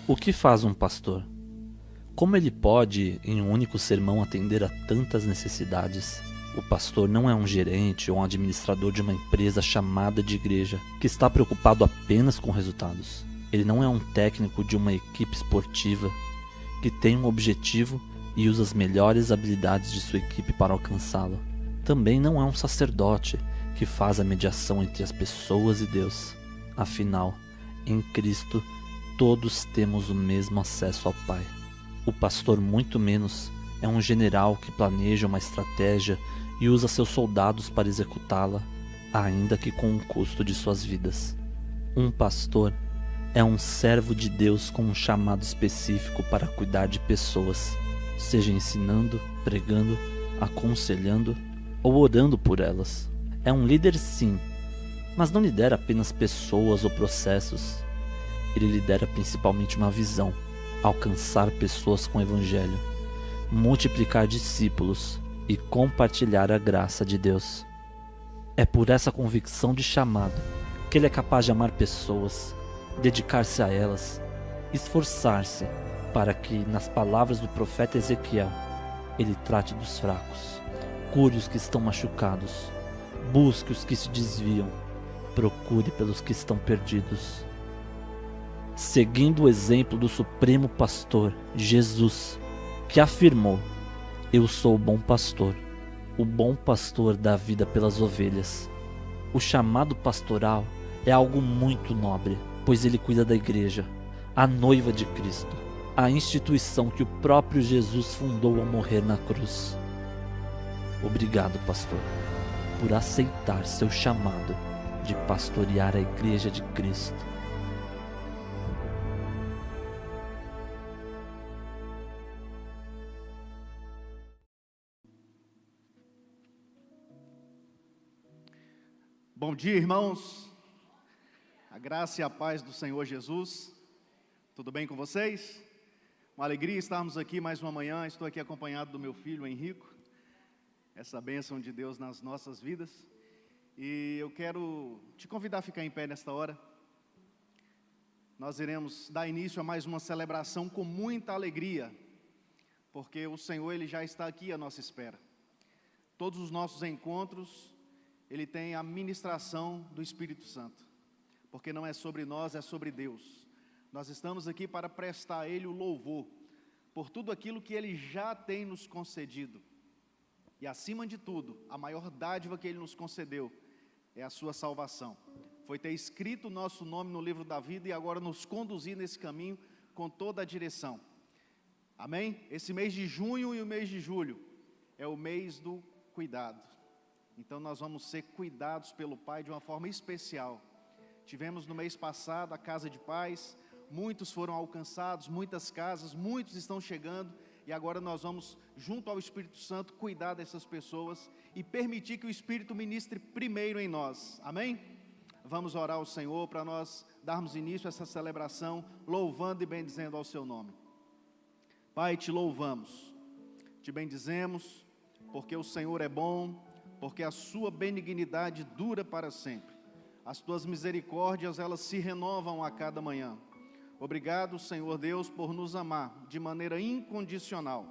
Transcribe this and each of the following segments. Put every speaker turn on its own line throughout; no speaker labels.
O que faz um pastor? Como ele pode, em um único sermão, atender a tantas necessidades? O pastor não é um gerente ou um administrador de uma empresa chamada de igreja, que está preocupado apenas com resultados. Ele não é um técnico de uma equipe esportiva, que tem um objetivo e usa as melhores habilidades de sua equipe para alcançá-lo. Também não é um sacerdote, que faz a mediação entre as pessoas e Deus. Afinal, em Cristo, todos temos o mesmo acesso ao Pai. O pastor, muito menos, é um general que planeja uma estratégia e usa seus soldados para executá-la, ainda que com o custo de suas vidas. Um pastor é um servo de Deus com um chamado específico para cuidar de pessoas, seja ensinando, pregando, aconselhando ou orando por elas. É um líder, sim, mas não lidera apenas pessoas ou processos. Ele lidera principalmente uma visão: alcançar pessoas com o Evangelho, multiplicar discípulos e compartilhar a graça de Deus. É por essa convicção de chamado que ele é capaz de amar pessoas, dedicar-se a elas, esforçar-se para que, nas palavras do profeta Ezequiel, ele trate dos fracos, cure os que estão machucados, busque os que se desviam, procure pelos que estão perdidos. Seguindo o exemplo do Supremo Pastor, Jesus, que afirmou: "Eu sou o bom pastor, o bom pastor dá vida pelas ovelhas." O chamado pastoral é algo muito nobre, pois ele cuida da igreja, a noiva de Cristo, a instituição que o próprio Jesus fundou ao morrer na cruz. Obrigado, pastor, por aceitar seu chamado de pastorear a igreja de Cristo.
Bom dia, irmãos. A graça e a paz do Senhor Jesus. Tudo bem com vocês? Uma alegria estarmos aqui mais uma manhã. Estou aqui acompanhado do meu filho Henrico. Essa bênção de Deus nas nossas vidas. E eu quero te convidar a ficar em pé nesta hora. Nós iremos dar início a mais uma celebração com muita alegria, porque o Senhor, Ele já está aqui à nossa espera. Todos os nossos encontros, Ele tem a ministração do Espírito Santo, porque não é sobre nós, é sobre Deus. Nós estamos aqui para prestar a Ele o louvor, por tudo aquilo que Ele já tem nos concedido. E acima de tudo, a maior dádiva que Ele nos concedeu é a sua salvação. Foi ter escrito o nosso nome no livro da vida e agora nos conduzir nesse caminho com toda a direção. Amém? Esse mês de junho e o mês de julho é o mês do cuidado. Então nós vamos ser cuidados pelo Pai de uma forma especial. Tivemos no mês passado a Casa de Paz, muitos foram alcançados, muitas casas, muitos estão chegando. E agora nós vamos, junto ao Espírito Santo, cuidar dessas pessoas e permitir que o Espírito ministre primeiro em nós. Amém? Vamos orar ao Senhor para nós darmos início a essa celebração, louvando e bendizendo ao seu nome. Pai, te louvamos, te bendizemos, porque o Senhor é bom, porque a sua benignidade dura para sempre. As tuas misericórdias, elas se renovam a cada manhã. Obrigado, Senhor Deus, por nos amar de maneira incondicional.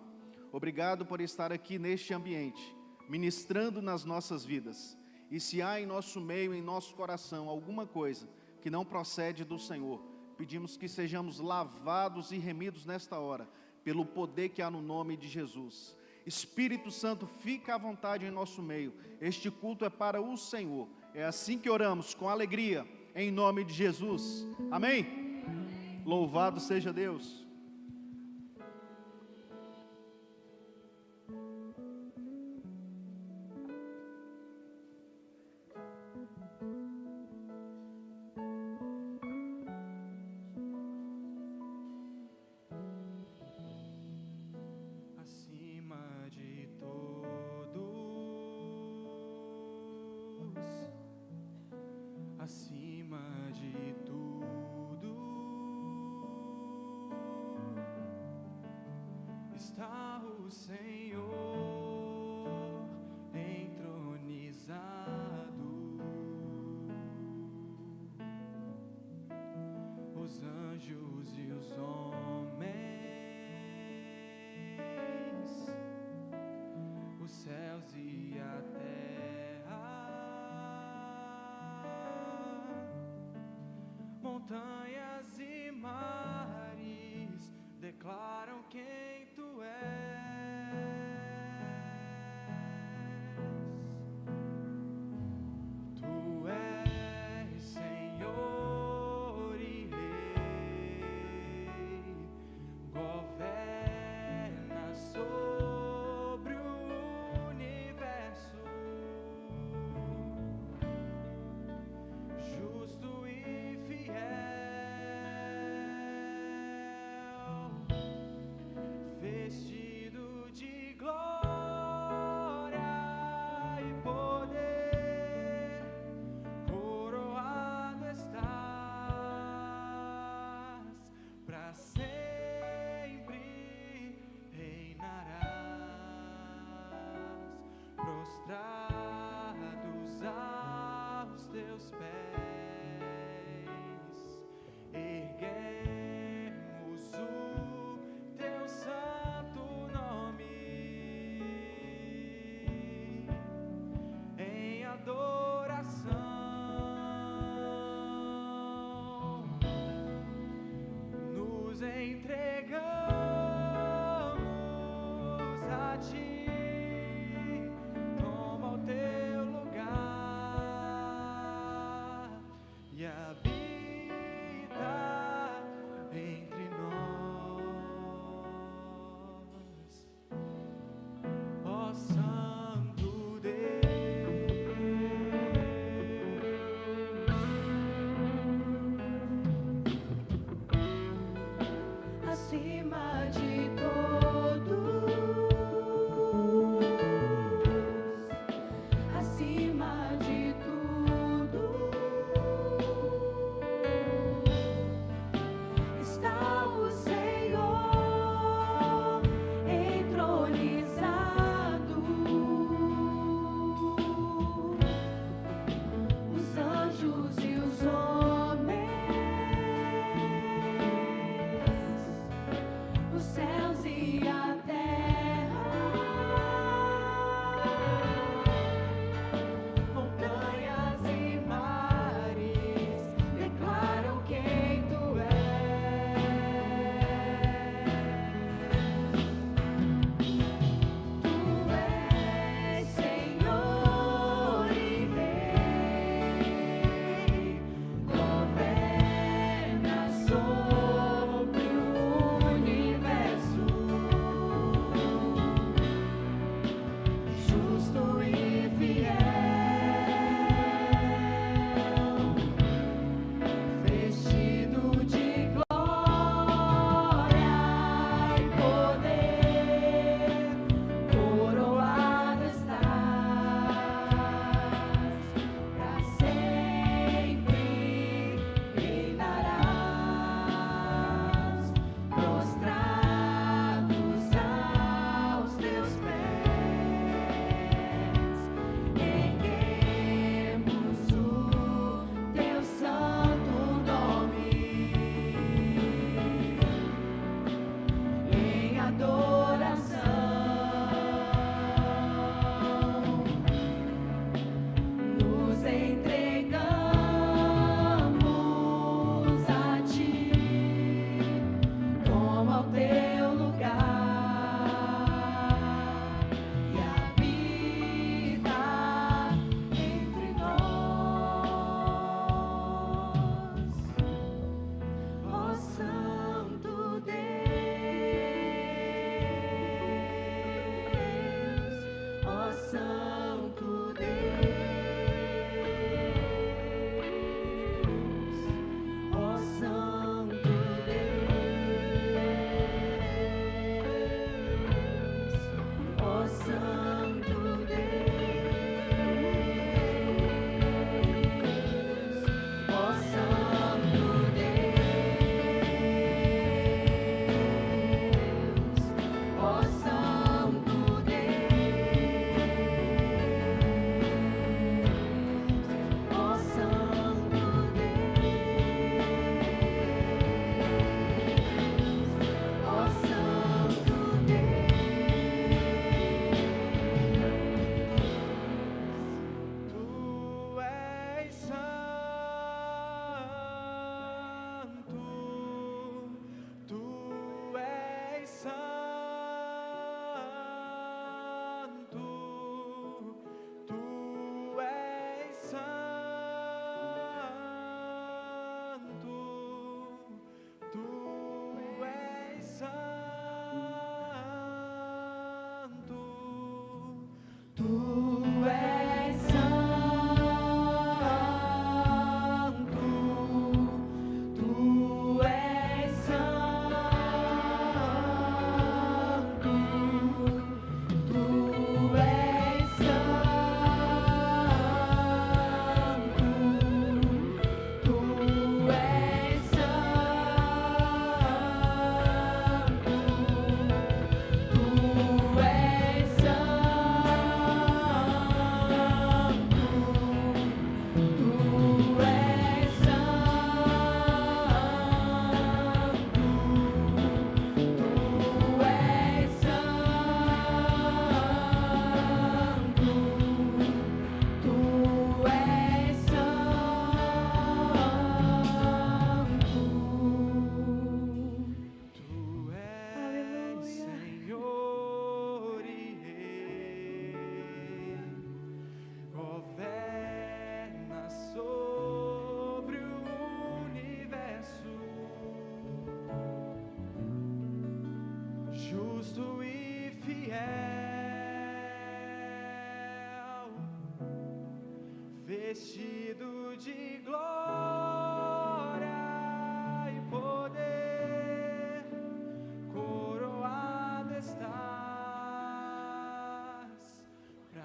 Obrigado por estar aqui neste ambiente, ministrando nas nossas vidas. E se há em nosso meio, em nosso coração, alguma coisa que não procede do Senhor, pedimos que sejamos lavados e remidos nesta hora, pelo poder que há no nome de Jesus. Espírito Santo, fica à vontade em nosso meio. Este culto é para o Senhor. É assim que oramos, com alegria, em nome de Jesus. Amém? Louvado seja Deus.
Acima de todos, acima de tudo, está o Senhor entronizado. Os anjos e os homens montanhas e mares declaram quem tu és. Tu és Senhor e Rei, governa sobre o universo, justo e fiel.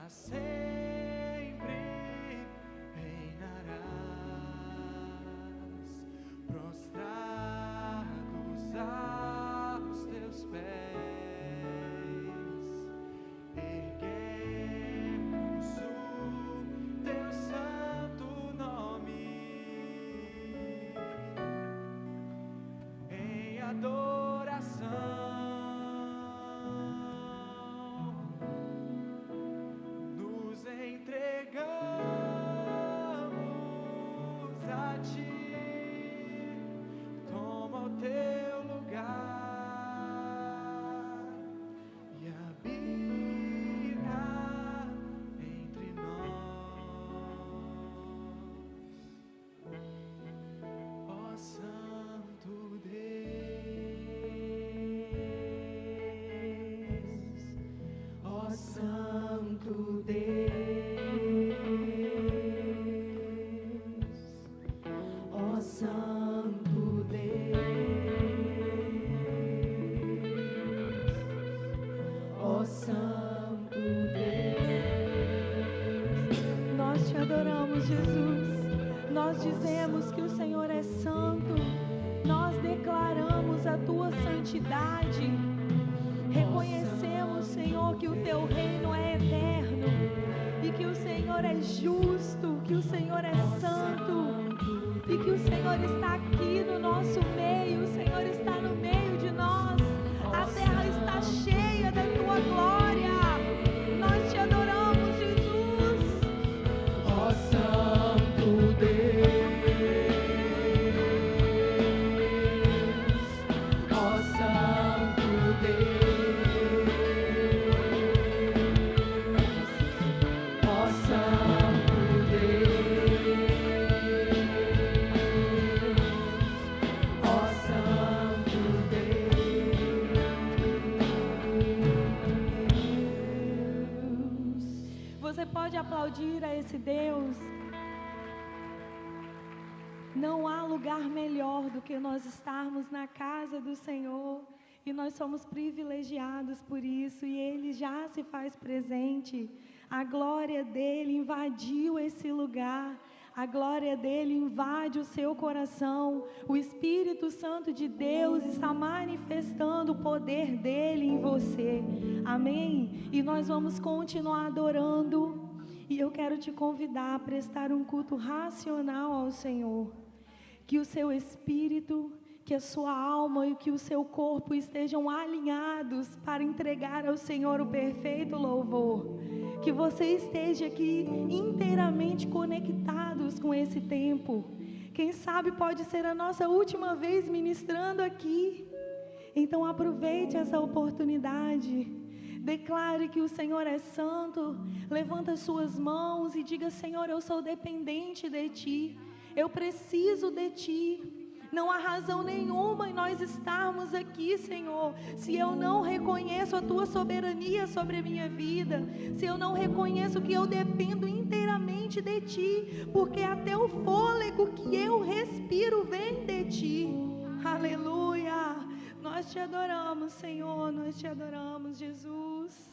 sempre reinarás, prostrados aos teus pés, erguemos o teu santo nome em adoração. Nos entregamos a ti, toma o teu lugar e habita entre nós, ó Santo Deus, ó Santo Deus, ó Santo Deus, ó Santo Deus.
Nós te adoramos, Jesus. Nós dizemos que o Senhor é santo. Nós declaramos a tua santidade. Reconhecemos, Senhor, que o teu reino é eterno e que o Senhor é justo, que o Senhor é santo e que o Senhor está aqui no nosso meio. O Senhor está no meio de nós. A terra está cheia da tua glória. Nós te adoramos, Jesus.
Ó Santo Deus, ó Santo Deus, ó Santo Deus, ó Santo
Deus. Você pode aplaudir a esse Deus? Não há lugar melhor do que nós estarmos na casa do Senhor, e nós somos privilegiados por isso, e Ele já se faz presente. A glória dEle invadiu esse lugar, a glória dEle invade o seu coração. O Espírito Santo de Deus está manifestando o poder dEle em você, amém? E nós vamos continuar adorando, e eu quero te convidar a prestar um culto racional ao Senhor. Que o seu espírito, que a sua alma e que o seu corpo estejam alinhados para entregar ao Senhor o perfeito louvor. Que você esteja aqui inteiramente conectados com esse tempo. Quem sabe pode ser a nossa última vez ministrando aqui. Então aproveite essa oportunidade. Declare que o Senhor é santo. Levanta suas mãos e diga: Senhor, eu sou dependente de Ti. Eu preciso de Ti. Não há razão nenhuma em nós estarmos aqui, Senhor, se eu não reconheço a Tua soberania sobre a minha vida, se eu não reconheço que eu dependo inteiramente de Ti, porque até o fôlego que eu respiro vem de Ti. Aleluia! Nós Te adoramos, Senhor, nós Te adoramos, Jesus.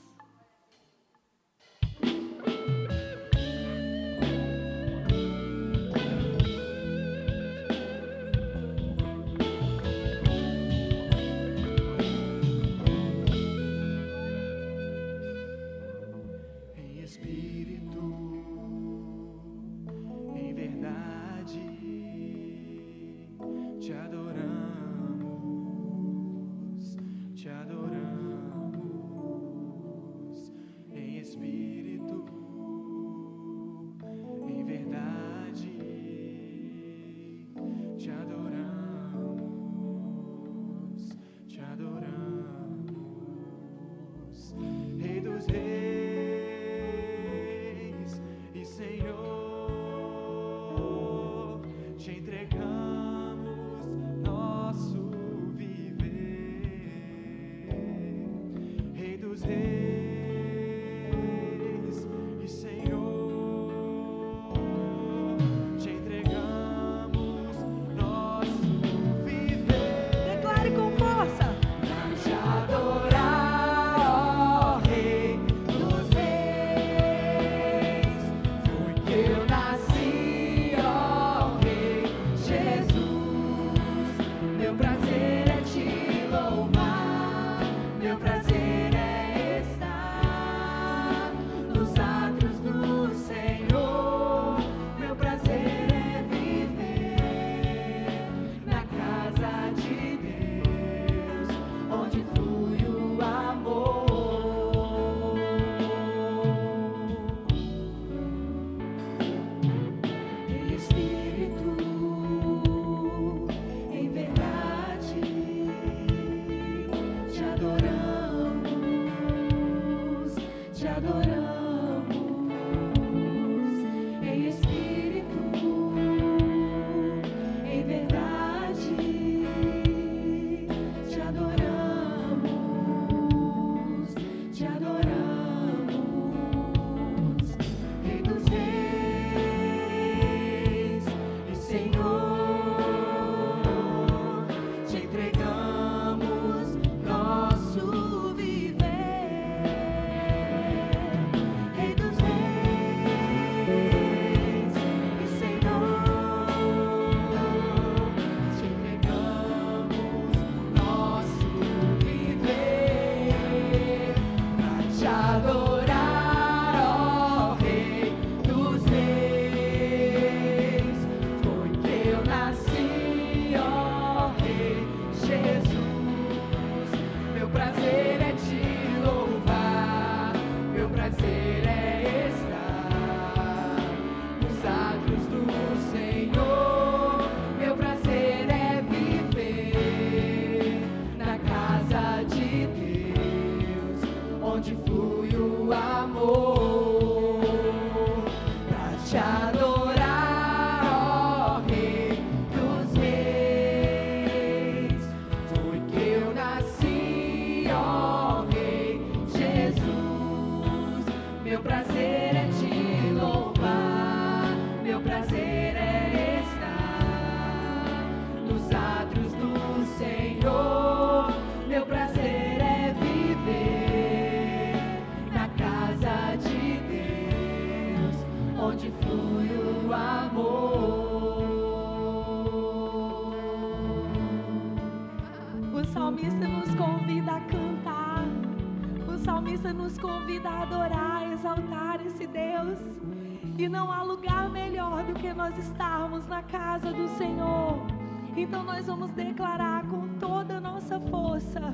Te adoramos em espírito, em verdade. Te adoramos, te adoramos, Rei dos Reis e Senhor. Te entregamos nosso dos reis e Senhor, te entregamos nosso viver.
Declare com força.
Pra te adorar, ó Rei dos
adoramos em espírito, em verdade. Te adoramos, te adoramos, Rei dos Reis e Senhor. Te entregamos nosso viver, Rei dos Reis e Senhor. Te entregamos nosso viver pra te adorar, ó Rei dos Reis. Foi que eu nasci, ó Rei Jesus. Meu prazer é te louvar, meu prazer é estar nos atos do Senhor. Meu prazer é viver na casa de Deus, onde flui o amor. Pra te adorar, ó Rei dos Reis. Foi que eu nasci, ó Rei Jesus. Meu prazer é te louvar, meu prazer é estar nos átrios do Senhor. Meu prazer é viver na casa de Deus, onde flui o amor. O salmista nos convida a cantar, o salmista nos convida a adorar, exaltar esse Deus. E não há lugar melhor do que nós estarmos na casa do Senhor. Então nós vamos declarar com toda a nossa força,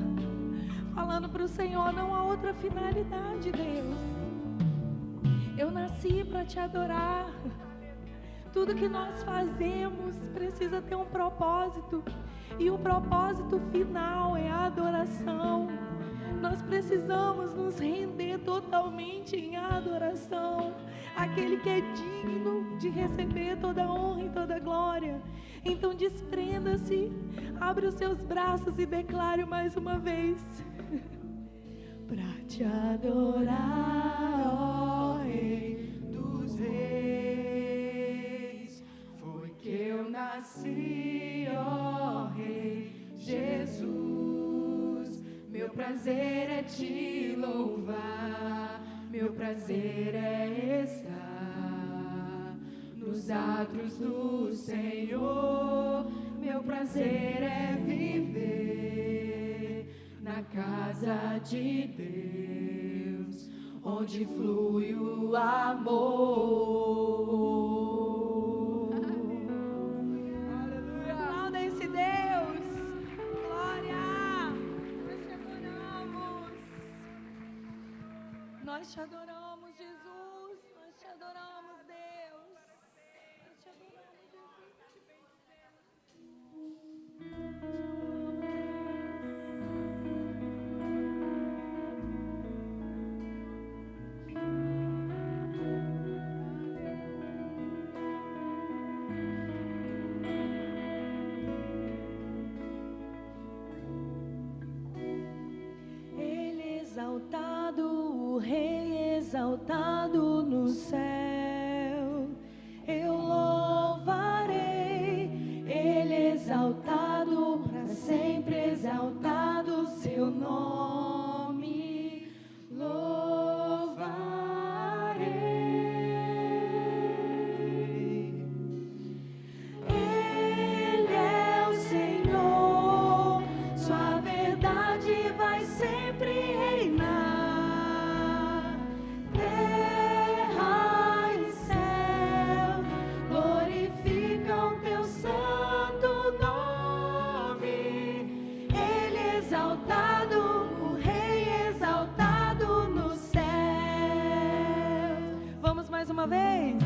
falando para o Senhor: não há outra finalidade, Deus. Eu nasci para te adorar. Tudo que nós fazemos precisa ter um propósito, e o propósito final é a adoração. Nós precisamos nos render totalmente em adoração àquele que é digno de receber toda a honra e toda a glória. Então desprenda-se, abre os seus braços e declare mais uma vez: pra te adorar, ó Rei dos Reis. Foi que eu nasci, ó Rei Jesus. Meu prazer é te louvar, meu prazer é estar nos átrios do Senhor. Meu prazer é viver na casa de Deus, onde flui o amor. Aleluia! Aplauda esse Deus! Glória! Nós te adoramos, Jesus. Nós te adoramos, Deus. Nós te adoramos, Jesus. Ele exaltado, o Rei exaltado no céu, eu louvarei. Ele exaltado, para sempre exaltado, seu nome louvarei. Ele é o Senhor, sua verdade vai sempre reinar. Terra e céu glorificam teu santo nome. Ele é exaltado, o Rei exaltado no céu. Vamos mais uma vez.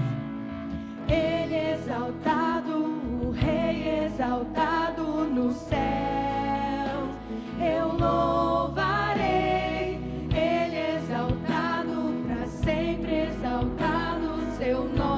Ele é exaltado, o Rei exaltado no céu, eu louvarei. Ele é exaltado, para teu nome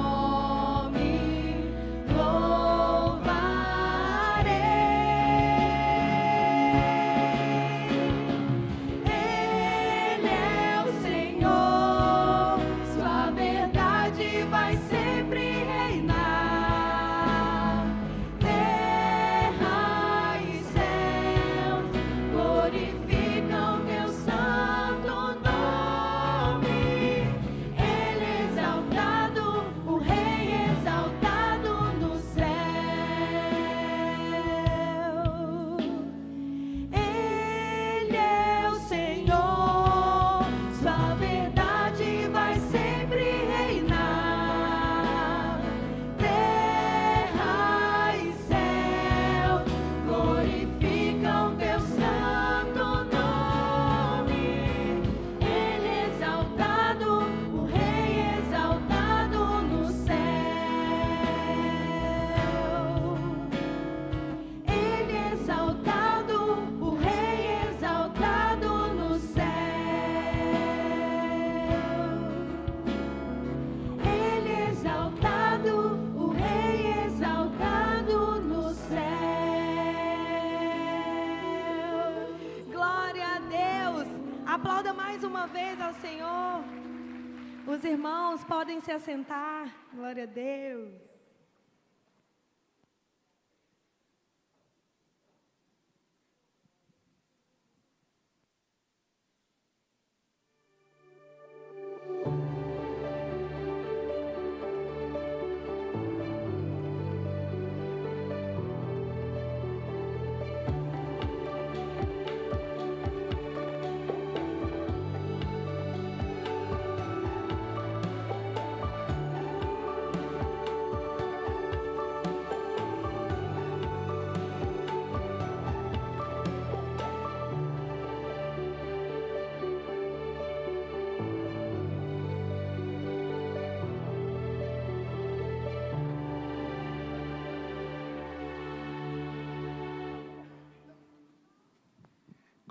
Aplauda mais uma vez ao Senhor. Os irmãos podem se assentar. Glória a Deus.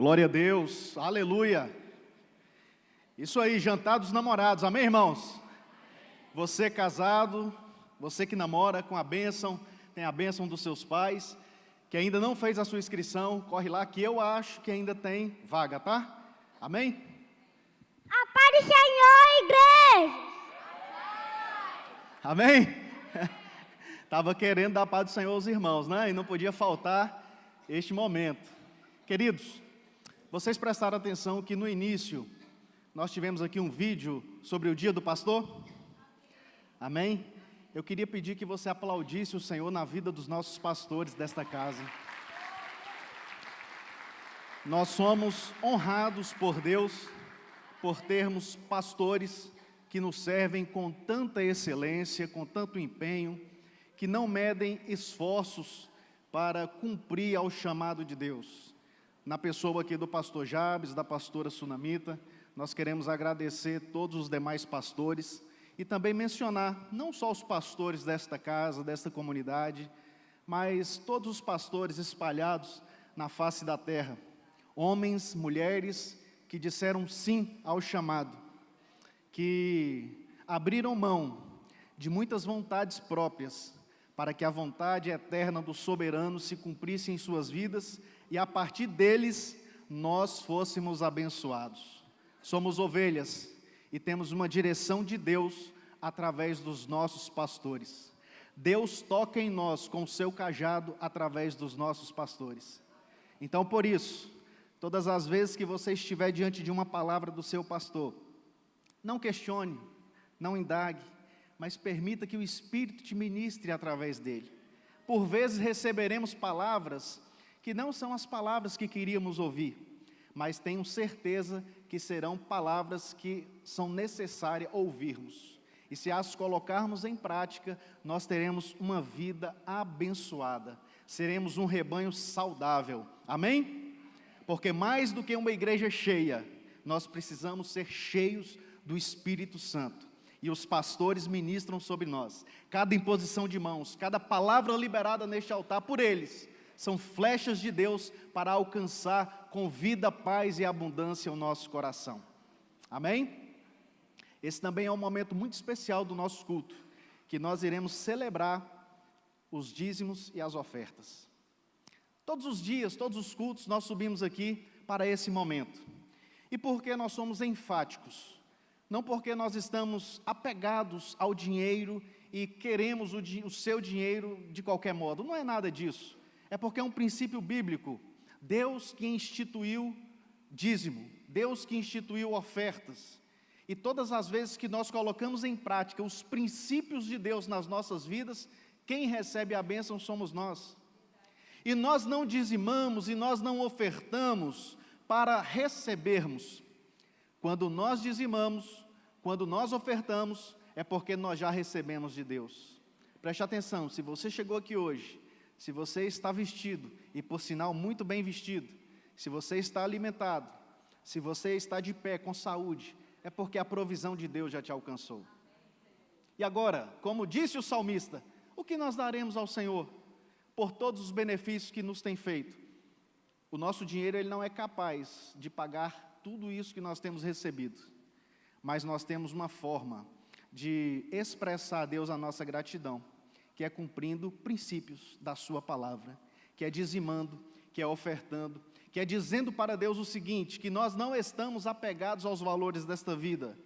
Glória a Deus, aleluia. Isso aí, jantar dos namorados, amém, irmãos? Você casado, você que namora com a bênção, tem a bênção dos seus pais, que ainda não fez a sua inscrição, corre lá que eu acho que ainda tem vaga, tá? Amém?
A paz do Senhor, igreja!
Amém? Estava querendo dar a paz do Senhor aos irmãos, né? E não podia faltar este momento. Queridos, vocês prestaram atenção que no início nós tivemos aqui um vídeo sobre o dia do pastor? Amém? Eu queria pedir que você aplaudisse o Senhor na vida dos nossos pastores desta casa. Nós somos honrados por Deus, por termos pastores que nos servem com tanta excelência, com tanto empenho, que não medem esforços para cumprir ao chamado de Deus. Na pessoa aqui do pastor Jabes, da pastora Sunamita, nós queremos agradecer todos os demais pastores e também mencionar não só os pastores desta casa, desta comunidade, mas todos os pastores espalhados na face da terra, homens, mulheres que disseram sim ao chamado, que abriram mão de muitas vontades próprias para que a vontade eterna do soberano se cumprisse em suas vidas e a partir deles nós fôssemos abençoados. Somos ovelhas e temos uma direção de Deus através dos nossos pastores. Deus toca em nós com o seu cajado através dos nossos pastores. Então, por isso, todas as vezes que você estiver diante de uma palavra do seu pastor, não questione, não indague, mas permita que o Espírito te ministre através dele. Por vezes receberemos palavras que não são as palavras que queríamos ouvir, mas tenho certeza que serão palavras que são necessárias ouvirmos. E se as colocarmos em prática, nós teremos uma vida abençoada, seremos um rebanho saudável, amém? Porque mais do que uma igreja cheia, nós precisamos ser cheios do Espírito Santo. E os pastores ministram sobre nós. Cada imposição de mãos, cada palavra liberada neste altar por eles, são flechas de Deus para alcançar com vida, paz e abundância o nosso coração. Amém? Esse também é um momento muito especial do nosso culto, que nós iremos celebrar os dízimos e as ofertas. Todos os dias, todos os cultos, nós subimos aqui para esse momento. E por que nós somos enfáticos? Não porque nós estamos apegados ao dinheiro e queremos o seu dinheiro de qualquer modo, não é nada disso. É porque é um princípio bíblico. Deus que instituiu dízimo, Deus que instituiu ofertas. E todas as vezes que nós colocamos em prática os princípios de Deus nas nossas vidas, quem recebe a bênção somos nós. E nós não dizimamos e nós não ofertamos para recebermos. Quando nós dizimamos, quando nós ofertamos, é porque nós já recebemos de Deus. Preste atenção, se você chegou aqui hoje, se você está vestido, e por sinal muito bem vestido, se você está alimentado, se você está de pé com saúde, é porque a provisão de Deus já te alcançou. E agora, como disse o salmista, o que nós daremos ao Senhor por todos os benefícios que nos tem feito? O nosso dinheiro ele não é capaz de pagar tudo isso que nós temos recebido, mas nós temos uma forma de expressar a Deus a nossa gratidão, que é cumprindo princípios da sua palavra, que é dizimando, que é ofertando, que é dizendo para Deus o seguinte, que nós não estamos apegados aos valores desta vida,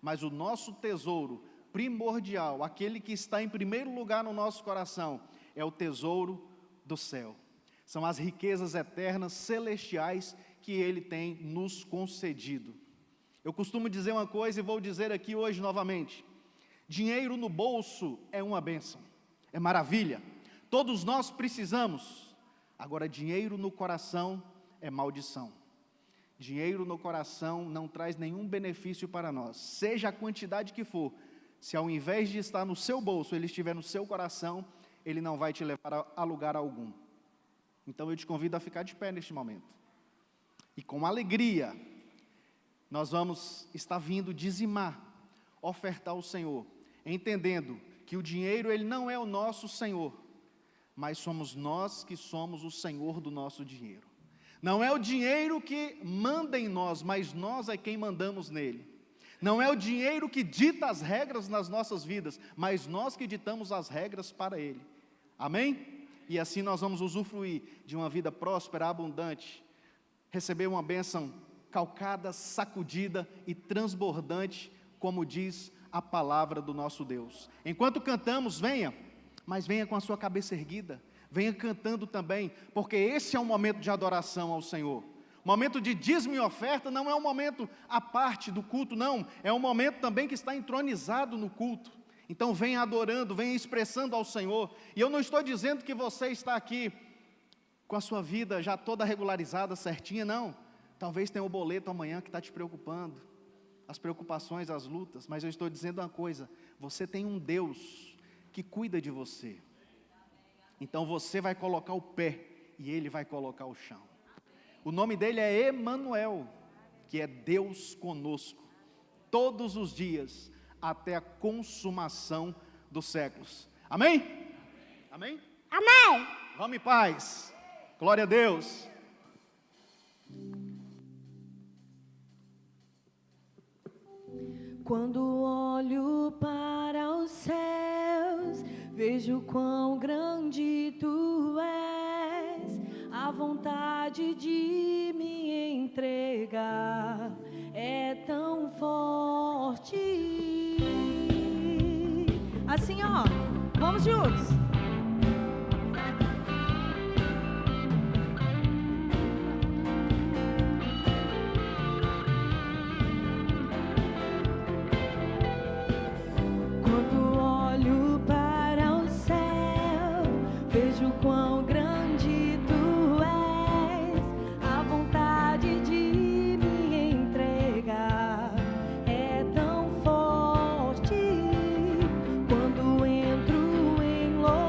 mas o nosso tesouro primordial, aquele que está em primeiro lugar no nosso coração, é o tesouro do céu. São as riquezas eternas, celestiais, que Ele tem nos concedido. Eu costumo dizer uma coisa e vou dizer aqui hoje novamente: dinheiro no bolso é uma bênção, é maravilha, todos nós precisamos. Agora, dinheiro no coração é maldição. Dinheiro no coração não traz nenhum benefício para nós, seja a quantidade que for. Se ao invés de estar no seu bolso, ele estiver no seu coração, ele não vai te levar a lugar algum. Então eu te convido a ficar de pé neste momento. E com alegria, nós vamos estar vindo dizimar, ofertar ao Senhor, entendendo que o dinheiro ele não é o nosso Senhor, mas somos nós que somos o Senhor do nosso dinheiro. Não é o dinheiro que manda em nós, mas nós é quem mandamos nele. Não é o dinheiro que dita as regras nas nossas vidas, mas nós que ditamos as regras para ele. Amém? E assim nós vamos usufruir de uma vida próspera, abundante, receber uma bênção calcada, sacudida e transbordante, como diz a palavra do nosso Deus. Enquanto cantamos, venha, mas venha com a sua cabeça erguida, venha cantando também, porque esse é um momento de adoração ao Senhor. O momento de dízimo e oferta não é um momento à parte do culto, não, é um momento também que está entronizado no culto. Então venha adorando, venha expressando ao Senhor. E eu não estou dizendo que você está aqui com a sua vida já toda regularizada, certinha, não. Talvez tenha o boleto amanhã que está te preocupando, as preocupações, as lutas, mas eu estou dizendo uma coisa: você tem um Deus que cuida de você. Então você vai colocar o pé e Ele vai colocar o chão. O nome dele é Emanuel, que é Deus conosco, todos os dias, até a consumação dos séculos. Amém? Amém?
Amém.
Vamos em paz. Glória a Deus.
Quando olho para os céus, vejo quão grande tu és, a vontade de me entregar é tão forte. Assim, ó, vamos juntos. Quando olho para o céu, vejo quão grande tu és, a vontade de me entregar é tão forte. Quando entro em louvor,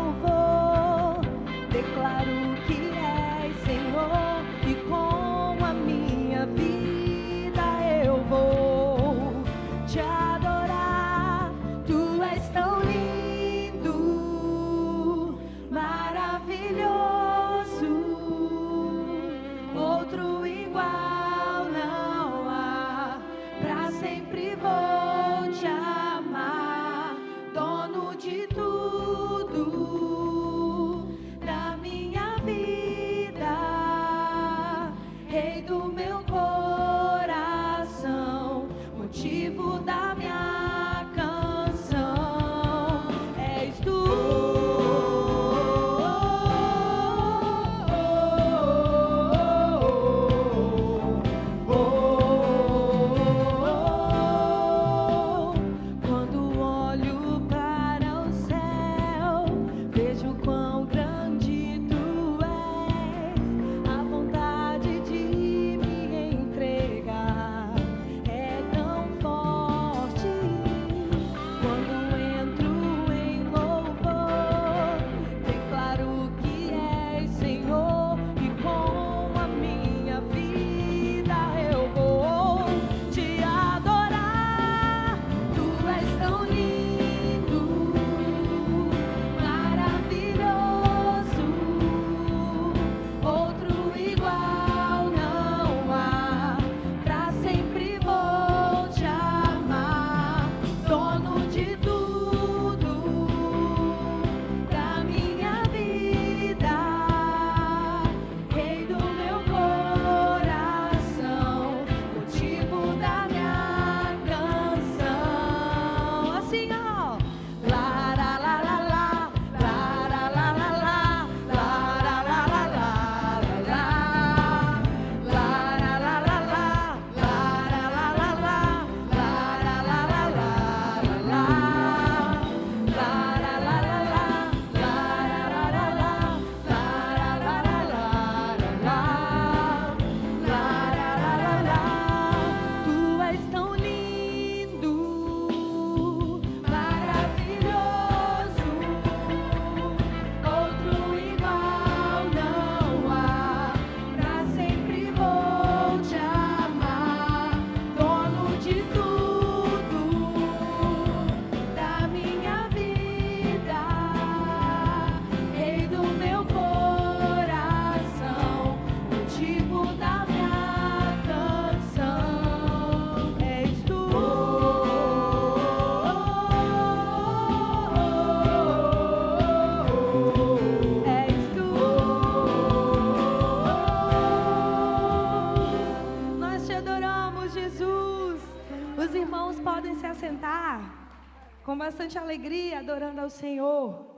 sentar com bastante alegria, adorando ao Senhor.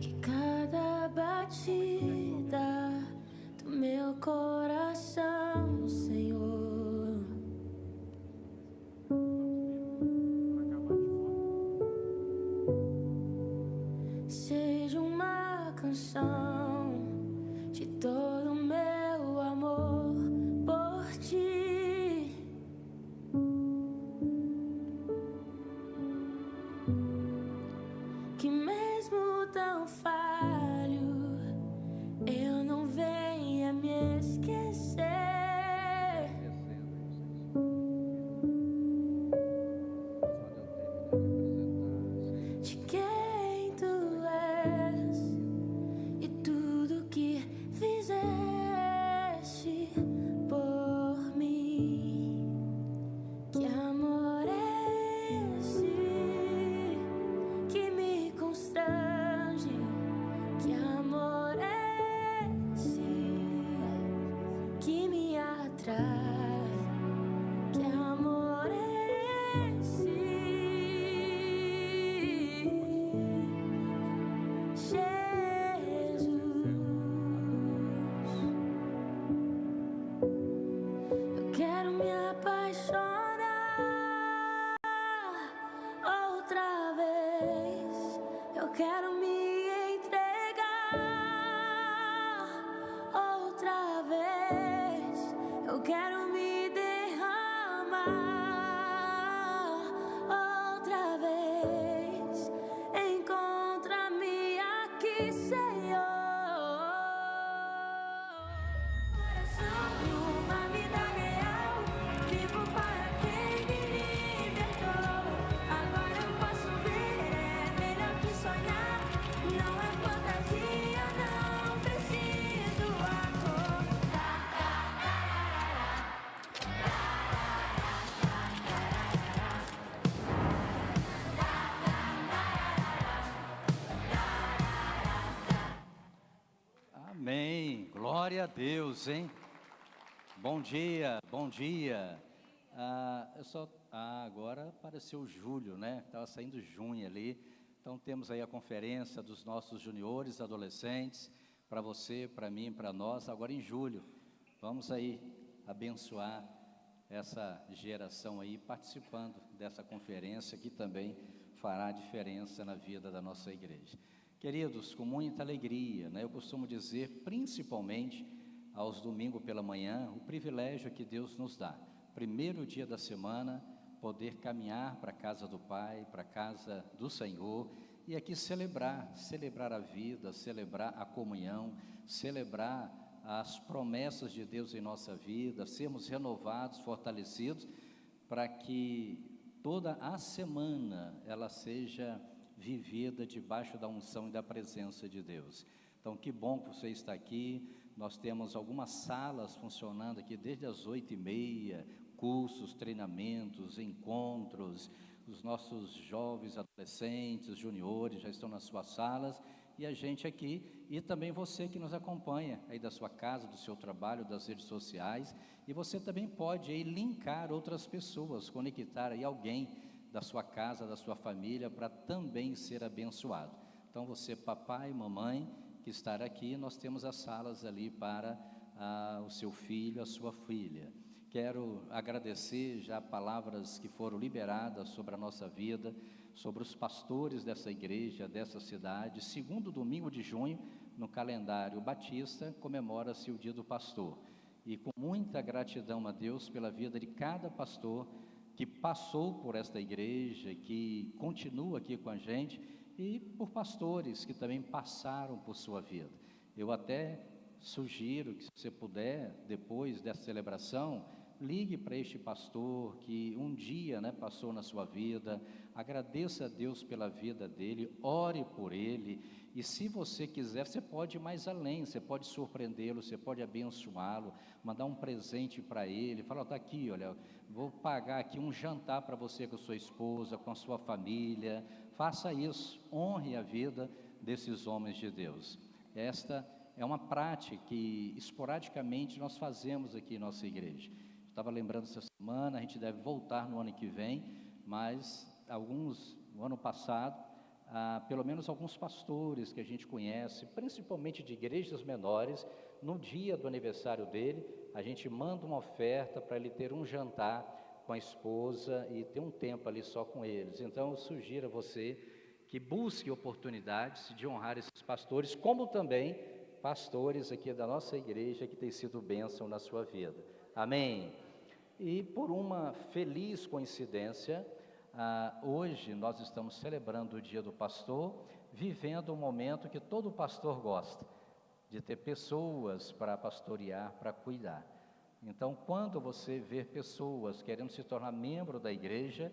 Que cada batida do meu coração, Senhor, seja uma canção de todo o meu amor por ti. Que mesmo tão falho, eu não venha me esquecer de quem tu és e tudo que fizeste por mim. Que amor é esse que me constrange? Que amor é esse que me atrai? Que amor é esse, Jesus? Eu quero me apaixonar outra vez. Eu quero me entregar outra vez. Eu quero me derramar outra vez. Encontra-me aqui, Senhor. Coração e uma vida real. Vivo para quem me libertou. Agora eu posso ver, é melhor que sonhar. Não é fantasia, não preciso acordar.
Amém, glória a Deus, hein? Bom dia, bom dia. Agora apareceu o Júlio, né? Estava saindo junho ali. Então temos aí a conferência dos nossos juniores, adolescentes, para você, para mim, para nós, agora em julho. Vamos aí abençoar essa geração aí, participando dessa conferência que também fará diferença na vida da nossa igreja. Queridos, com muita alegria, né? Eu costumo dizer, principalmente aos domingos pela manhã, o privilégio que Deus nos dá. Primeiro dia da semana, poder caminhar para a casa do Pai, para a casa do Senhor, e aqui celebrar a vida, celebrar a comunhão, celebrar as promessas de Deus em nossa vida, sermos renovados, fortalecidos, para que toda a semana ela seja vivida debaixo da unção e da presença de Deus. Então, que bom que você está aqui. Nós temos algumas salas funcionando aqui desde as 8h30, cursos, treinamentos, encontros. Os nossos jovens, adolescentes, juniores já estão nas suas salas, e a gente aqui, e também você que nos acompanha aí da sua casa, do seu trabalho, das redes sociais, e você também pode aí linkar outras pessoas, conectar aí alguém da sua casa, da sua família, para também ser abençoado. Então você, papai, mamãe, que estar aqui, nós temos as salas ali para o seu filho, a sua filha. Quero agradecer já palavras que foram liberadas sobre a nossa vida, sobre os pastores dessa igreja, dessa cidade. Segundo domingo de junho, no calendário batista, comemora-se o dia do pastor. E com muita gratidão a Deus pela vida de cada pastor que passou por esta igreja, que continua aqui com a gente, e por pastores que também passaram por sua vida. Eu até sugiro que, se você puder, depois dessa celebração, ligue para este pastor que um dia, né, passou na sua vida, agradeça a Deus pela vida dele, ore por ele, e se você quiser, você pode ir mais além, você pode surpreendê-lo, você pode abençoá-lo, mandar um presente para ele, falar, está aqui, olha, vou pagar aqui um jantar para você com a sua esposa, com a sua família. Faça isso, honre a vida desses homens de Deus. Esta é uma prática que esporadicamente nós fazemos aqui em nossa igreja. Estava lembrando essa semana, a gente deve voltar no ano que vem, mas no ano passado, pelo menos alguns pastores que a gente conhece, principalmente de igrejas menores, no dia do aniversário dele, a gente manda uma oferta para ele ter um jantar com a esposa e ter um tempo ali só com eles. Então eu sugiro a você que busque oportunidades de honrar esses pastores, como também pastores aqui da nossa igreja que tem sido bênção na sua vida. Amém? E por uma feliz coincidência, hoje nós estamos celebrando o Dia do Pastor, vivendo um momento que todo pastor gosta, de ter pessoas para pastorear, para cuidar. Então, quando você vê pessoas querendo se tornar membro da igreja,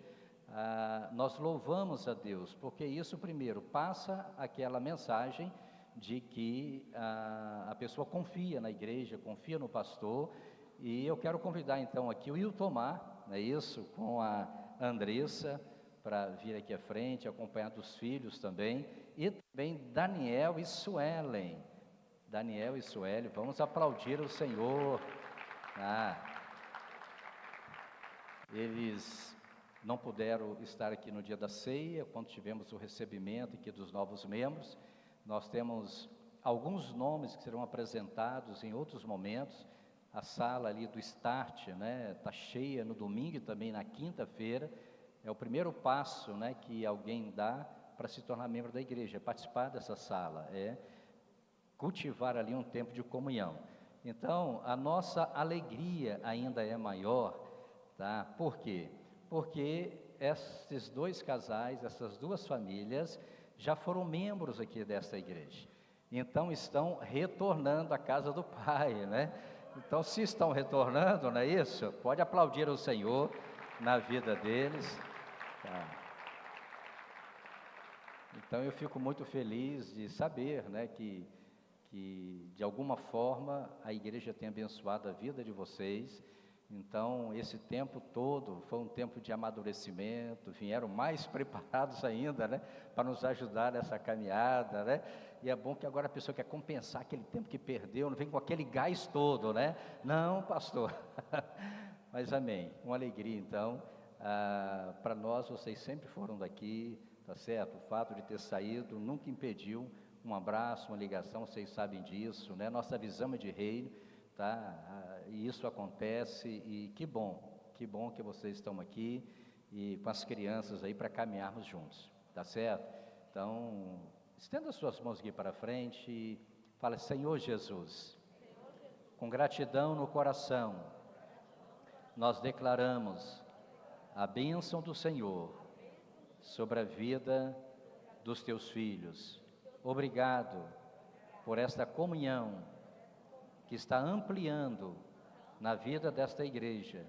nós louvamos a Deus, porque isso primeiro passa aquela mensagem de que a pessoa confia na igreja, confia no pastor. E eu quero convidar então aqui o Iltomar, não é isso, com a Andressa, para vir aqui à frente, acompanhar dos filhos também, e também Daniel e Suelen. Daniel e Suelen, vamos aplaudir o Senhor. Eles não puderam estar aqui no dia da ceia, quando tivemos o recebimento aqui dos novos membros. Nós temos alguns nomes que serão apresentados em outros momentos. A sala ali do Start, né, está cheia no domingo e também na quinta-feira. É o primeiro passo, né, que alguém dá para se tornar membro da igreja, participar dessa sala, cultivar ali um tempo de comunhão. Então, a nossa alegria ainda é maior, tá? Por quê? Porque esses dois casais, essas duas famílias, já foram membros aqui desta igreja. Então, estão retornando à casa do Pai, né? Então, se estão retornando, não é isso? Pode aplaudir o Senhor na vida deles. Tá. Então, eu fico muito feliz de saber, né, que de alguma forma a igreja tem abençoado a vida de vocês. Então, esse tempo todo foi um tempo de amadurecimento, vieram mais preparados ainda, né, para nos ajudar nessa caminhada, né? E é bom que agora a pessoa quer compensar aquele tempo que perdeu, não vem com aquele gás todo, né? Não, pastor. Mas amém, uma alegria então. Para nós, vocês sempre foram daqui, tá certo? O fato de ter saído nunca impediu um abraço, uma ligação, vocês sabem disso, né? Nossa visão é de reino, tá? E isso acontece, e que bom que vocês estão aqui e com as crianças aí para caminharmos juntos, tá certo? Então, estenda suas mãos aqui para frente e fala: Senhor Jesus, com gratidão no coração, nós declaramos a bênção do Senhor sobre a vida dos teus filhos. Obrigado por esta comunhão que está ampliando na vida desta igreja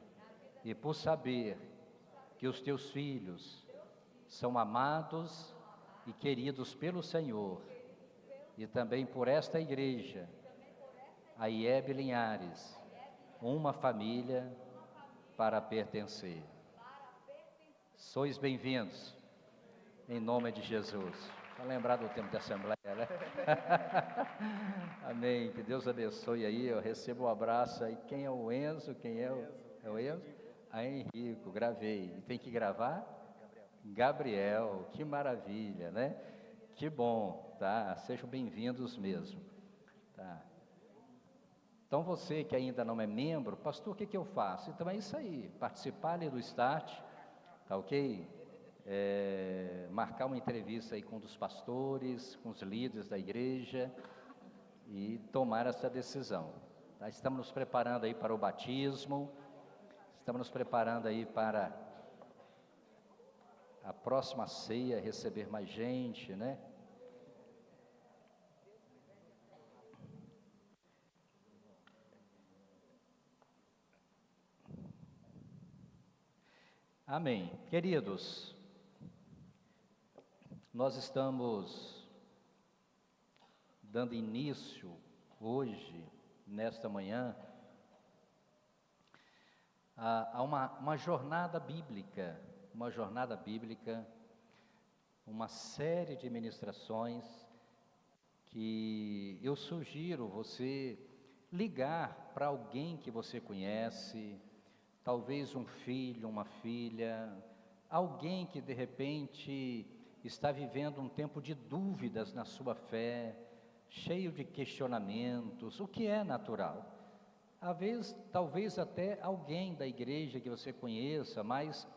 e por saber que os teus filhos são amados e queridos pelo Senhor, e também por esta igreja, a IEB Linhares, uma família para pertencer. Sois bem-vindos, em nome de Jesus. Para lembrar do tempo de assembleia, né? Amém, que Deus abençoe aí, eu recebo um abraço aí. Quem é o Enzo? Quem é o Enzo? Henrico, gravei. E tem que gravar? Gabriel, que maravilha, né? Que bom, tá? Sejam bem-vindos mesmo, tá? Então você que ainda não é membro, pastor, o que eu faço? Então é isso aí, participar ali do Start, tá ok? Marcar uma entrevista aí com um dos pastores, com os líderes da igreja e tomar essa decisão, tá? Estamos nos preparando aí para o batismo, estamos nos preparando aí para a próxima ceia, receber mais gente, né? Amém. Queridos, nós estamos dando início hoje, nesta manhã, a uma jornada bíblica, uma série de ministrações que eu sugiro você ligar para alguém que você conhece, talvez um filho, uma filha, alguém que de repente está vivendo um tempo de dúvidas na sua fé, cheio de questionamentos, o que é natural. Às vezes, talvez até alguém da igreja que você conheça, mas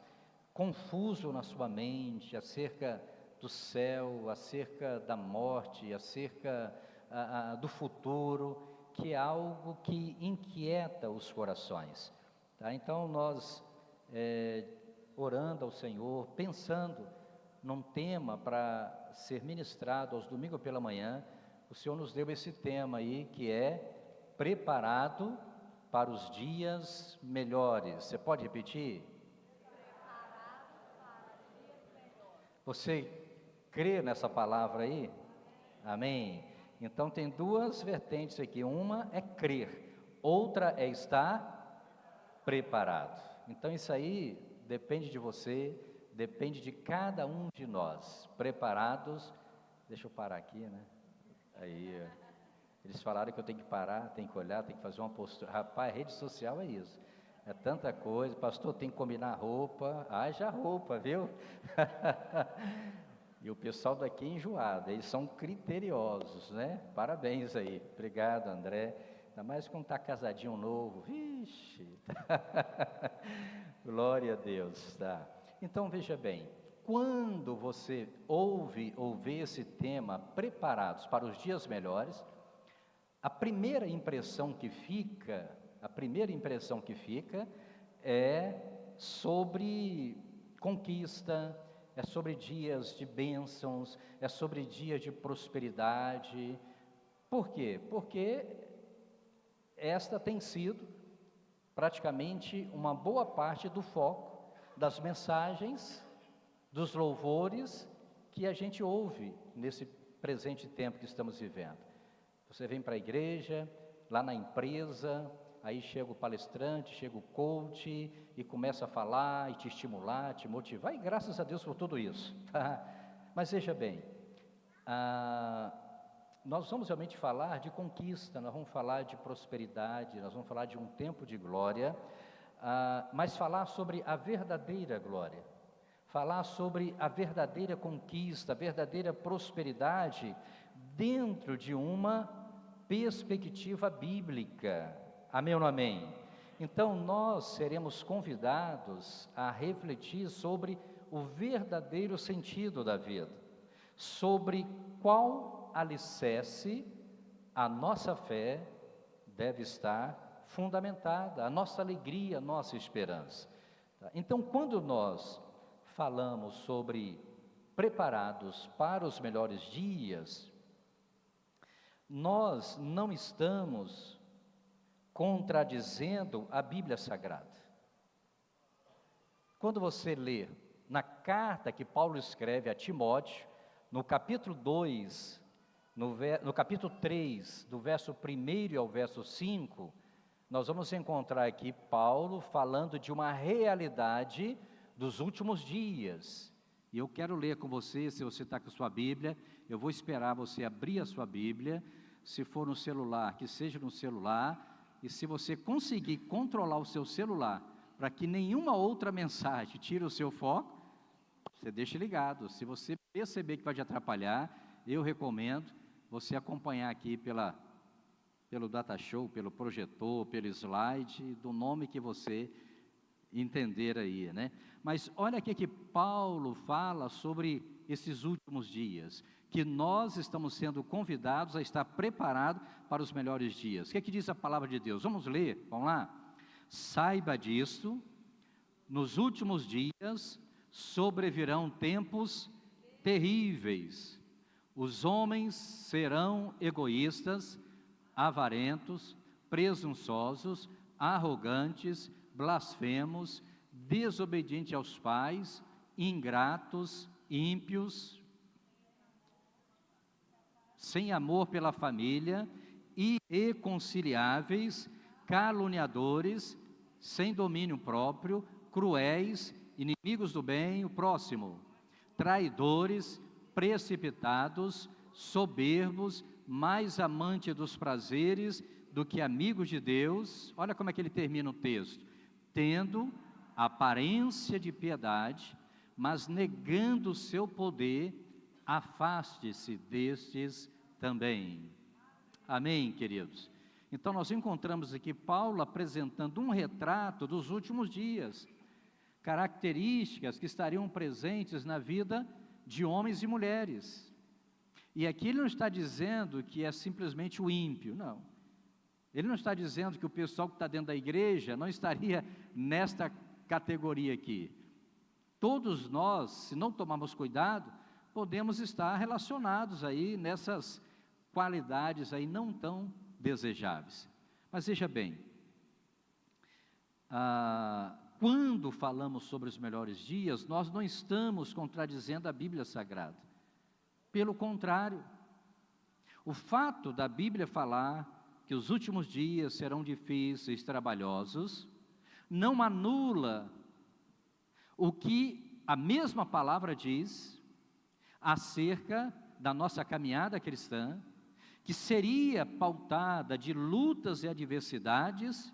confuso na sua mente acerca do céu, acerca da morte, acerca do futuro, que é algo que inquieta os corações. Tá? Então nós, orando ao Senhor, pensando num tema para ser ministrado aos domingos pela manhã, o Senhor nos deu esse tema aí, que é preparado para os dias melhores. Você pode repetir? Você crê nessa palavra aí? Amém? Então tem duas vertentes aqui, uma é crer, outra é estar preparado. Então isso aí depende de você, depende de cada um de nós, preparados. Deixa eu parar aqui, né? Aí, eles falaram que eu tenho que parar, tenho que olhar, tenho que fazer uma postura. Rapaz, rede social é isso, é tanta coisa. Pastor, tem que combinar roupa, haja roupa, viu? E o pessoal daqui é enjoado, eles são criteriosos, né? Parabéns aí, obrigado, André. Ainda mais quando está casadinho novo, vixe, glória a Deus, tá? Então veja bem, quando você ouve esse tema, preparados para os dias melhores, a primeira impressão que fica é sobre conquista, é sobre dias de bênçãos, é sobre dias de prosperidade. Por quê? Porque esta tem sido praticamente uma boa parte do foco das mensagens, dos louvores que a gente ouve nesse presente tempo que estamos vivendo. Você vem para a igreja, lá na empresa, aí chega o palestrante, chega o coach e começa a falar e te estimular, te motivar, e graças a Deus por tudo isso, tá? Mas veja bem, nós vamos realmente falar de conquista, nós vamos falar de prosperidade, nós vamos falar de um tempo de glória, mas falar sobre a verdadeira glória, falar sobre a verdadeira conquista, a verdadeira prosperidade dentro de uma perspectiva bíblica. Amém ou não amém? Então nós seremos convidados a refletir sobre o verdadeiro sentido da vida, sobre qual alicerce a nossa fé deve estar fundamentada, a nossa alegria, a nossa esperança. Então, quando nós falamos sobre preparados para os melhores dias, nós não estamos contradizendo a Bíblia Sagrada. Quando você lê na carta que Paulo escreve a Timóteo, no capítulo 2, no capítulo 3, do verso 1 ao verso 5, nós vamos encontrar aqui Paulo falando de uma realidade dos últimos dias. E eu quero ler com você, se você está com a sua Bíblia, eu vou esperar você abrir a sua Bíblia, se for no celular, que seja no celular, e se você conseguir controlar o seu celular, para que nenhuma outra mensagem tire o seu foco, você deixa ligado. Se você perceber que vai te atrapalhar, eu recomendo você acompanhar aqui pelo data show, pelo projetor, pelo slide, do nome que você entender aí, né? Mas olha aqui que Paulo fala sobre esses últimos dias, que nós estamos sendo convidados a estar preparados para os melhores dias. O que é que diz a palavra de Deus? Vamos ler, vamos lá? Saiba disto, nos últimos dias sobrevirão tempos terríveis. Os homens serão egoístas, avarentos, presunçosos, arrogantes, blasfemos, desobedientes aos pais, ingratos, ímpios, sem amor pela família, irreconciliáveis, caluniadores, sem domínio próprio, cruéis, inimigos do bem, o próximo, traidores, precipitados, soberbos, mais amante dos prazeres do que amigos de Deus. Olha como é que ele termina o texto: tendo aparência de piedade, mas negando o seu poder, afaste-se destes também. Amém, queridos? Então nós encontramos aqui Paulo apresentando um retrato dos últimos dias, características que estariam presentes na vida de homens e mulheres. E aqui ele não está dizendo que é simplesmente o ímpio, não. Ele não está dizendo que o pessoal que está dentro da igreja não estaria nesta categoria aqui. Todos nós, se não tomarmos cuidado, podemos estar relacionados aí nessas qualidades aí não tão desejáveis. Mas veja bem, quando falamos sobre os melhores dias, nós não estamos contradizendo a Bíblia Sagrada. Pelo contrário, o fato da Bíblia falar que os últimos dias serão difíceis, trabalhosos, não anula o que a mesma palavra diz acerca da nossa caminhada cristã, que seria pautada de lutas e adversidades,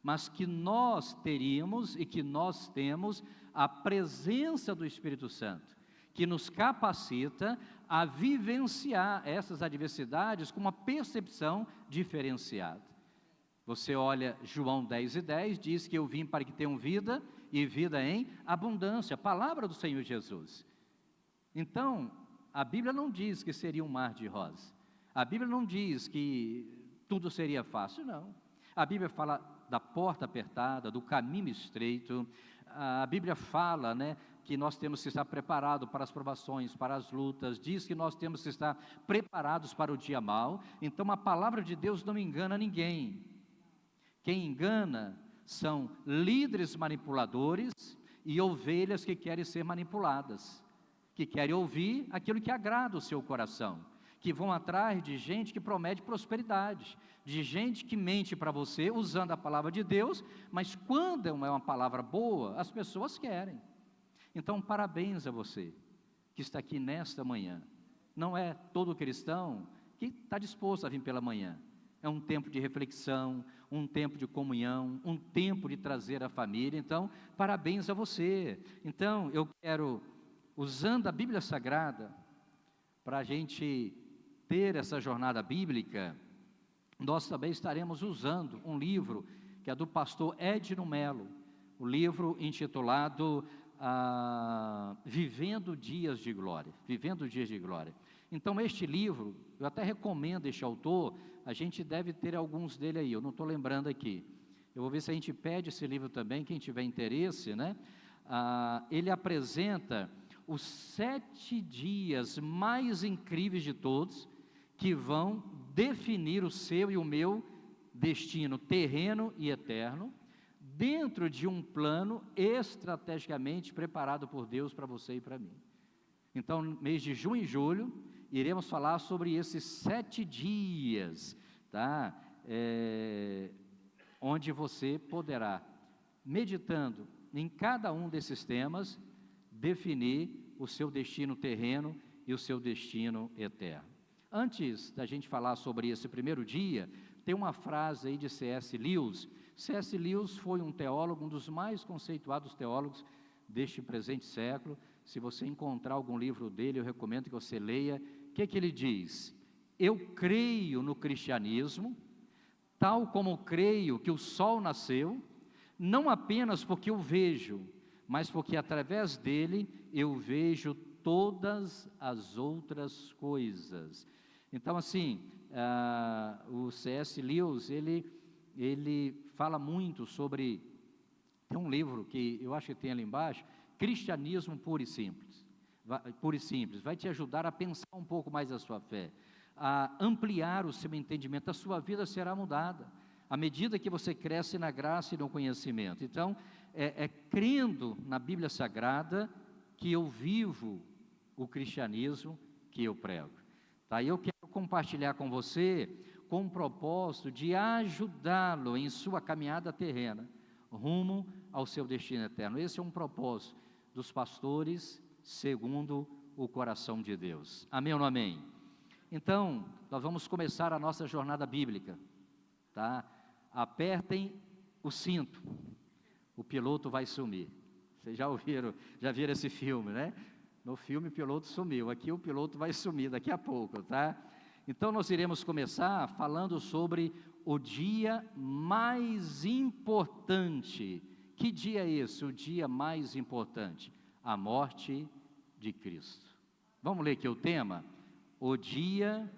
mas que nós teríamos e que nós temos a presença do Espírito Santo, que nos capacita a vivenciar essas adversidades com uma percepção diferenciada. Você olha João 10:10, diz que eu vim para que tenham vida e vida em abundância, a palavra do Senhor Jesus. Então, a Bíblia não diz que seria um mar de rosas, a Bíblia não diz que tudo seria fácil, não. A Bíblia fala da porta apertada, do caminho estreito. A Bíblia fala, que nós temos que estar preparados para as provações, para as lutas. Diz que nós temos que estar preparados para o dia mau. Então a palavra de Deus não engana ninguém. Quem engana são líderes manipuladores e ovelhas que querem ser manipuladas, que querem ouvir aquilo que agrada o seu coração, que vão atrás de gente que promete prosperidade, de gente que mente para você usando a palavra de Deus, mas quando é uma palavra boa, as pessoas querem. Então, parabéns a você que está aqui nesta manhã. Não é todo cristão que está disposto a vir pela manhã. É um tempo de reflexão, um tempo de comunhão, um tempo de trazer a família. Então, parabéns a você. Então, eu quero, usando a Bíblia Sagrada, para a gente ter essa jornada bíblica, nós também estaremos usando um livro que é do pastor Edno Melo, o livro intitulado Vivendo Dias de Glória, Vivendo Dias de Glória. Então este livro, eu até recomendo este autor, a gente deve ter alguns dele aí, eu não estou lembrando aqui, eu vou ver se a gente pede esse livro também, quem tiver interesse, ele apresenta os 7 dias mais incríveis de todos, que vão definir o seu e o meu destino terreno e eterno, dentro de um plano estrategicamente preparado por Deus para você e para mim. Então, no mês de junho e julho, iremos falar sobre esses 7 dias, tá? Onde você poderá, meditando em cada um desses temas, definir o seu destino terreno e o seu destino eterno. Antes da gente falar sobre esse primeiro dia, tem uma frase aí de C.S. Lewis. C.S. Lewis foi um teólogo, um dos mais conceituados teólogos deste presente século. Se você encontrar algum livro dele, eu recomendo que você leia. O que é que ele diz? Eu creio no cristianismo, tal como creio que o sol nasceu, não apenas porque eu vejo, mas porque através dele eu vejo todas as outras coisas. Então, assim, o C.S. Lewis, ele fala muito sobre, tem um livro que eu acho que tem ali embaixo, Cristianismo Puro e Simples. Puro e Simples, vai te ajudar a pensar um pouco mais a sua fé, a ampliar o seu entendimento, a sua vida será mudada, à medida que você cresce na graça e no conhecimento. Então, crendo na Bíblia Sagrada que eu vivo o cristianismo que eu prego. Tá? Eu quero compartilhar com você com o propósito de ajudá-lo em sua caminhada terrena, rumo ao seu destino eterno. Esse é um propósito dos pastores segundo o coração de Deus. Amém ou não amém? Então, nós vamos começar a nossa jornada bíblica, tá? Apertem o cinto, o piloto vai sumir. Vocês já viram esse filme, né? No filme o piloto sumiu, aqui o piloto vai sumir daqui a pouco, tá? Então nós iremos começar falando sobre o dia mais importante. Que dia é esse? O dia mais importante? A morte de Cristo. Vamos ler aqui o tema? O dia...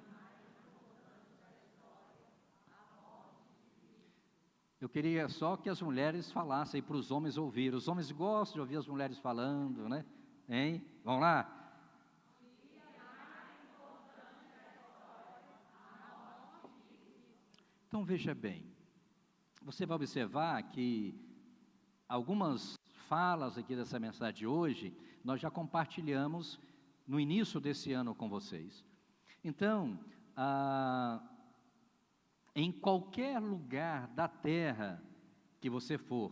Eu queria só que as mulheres falassem para os homens ouvirem. Os homens gostam de ouvir as mulheres falando, né? Hein? Vamos lá? Então veja bem, você vai observar que algumas falas aqui dessa mensagem de hoje, nós já compartilhamos no início desse ano com vocês. Então, em qualquer lugar da terra que você for,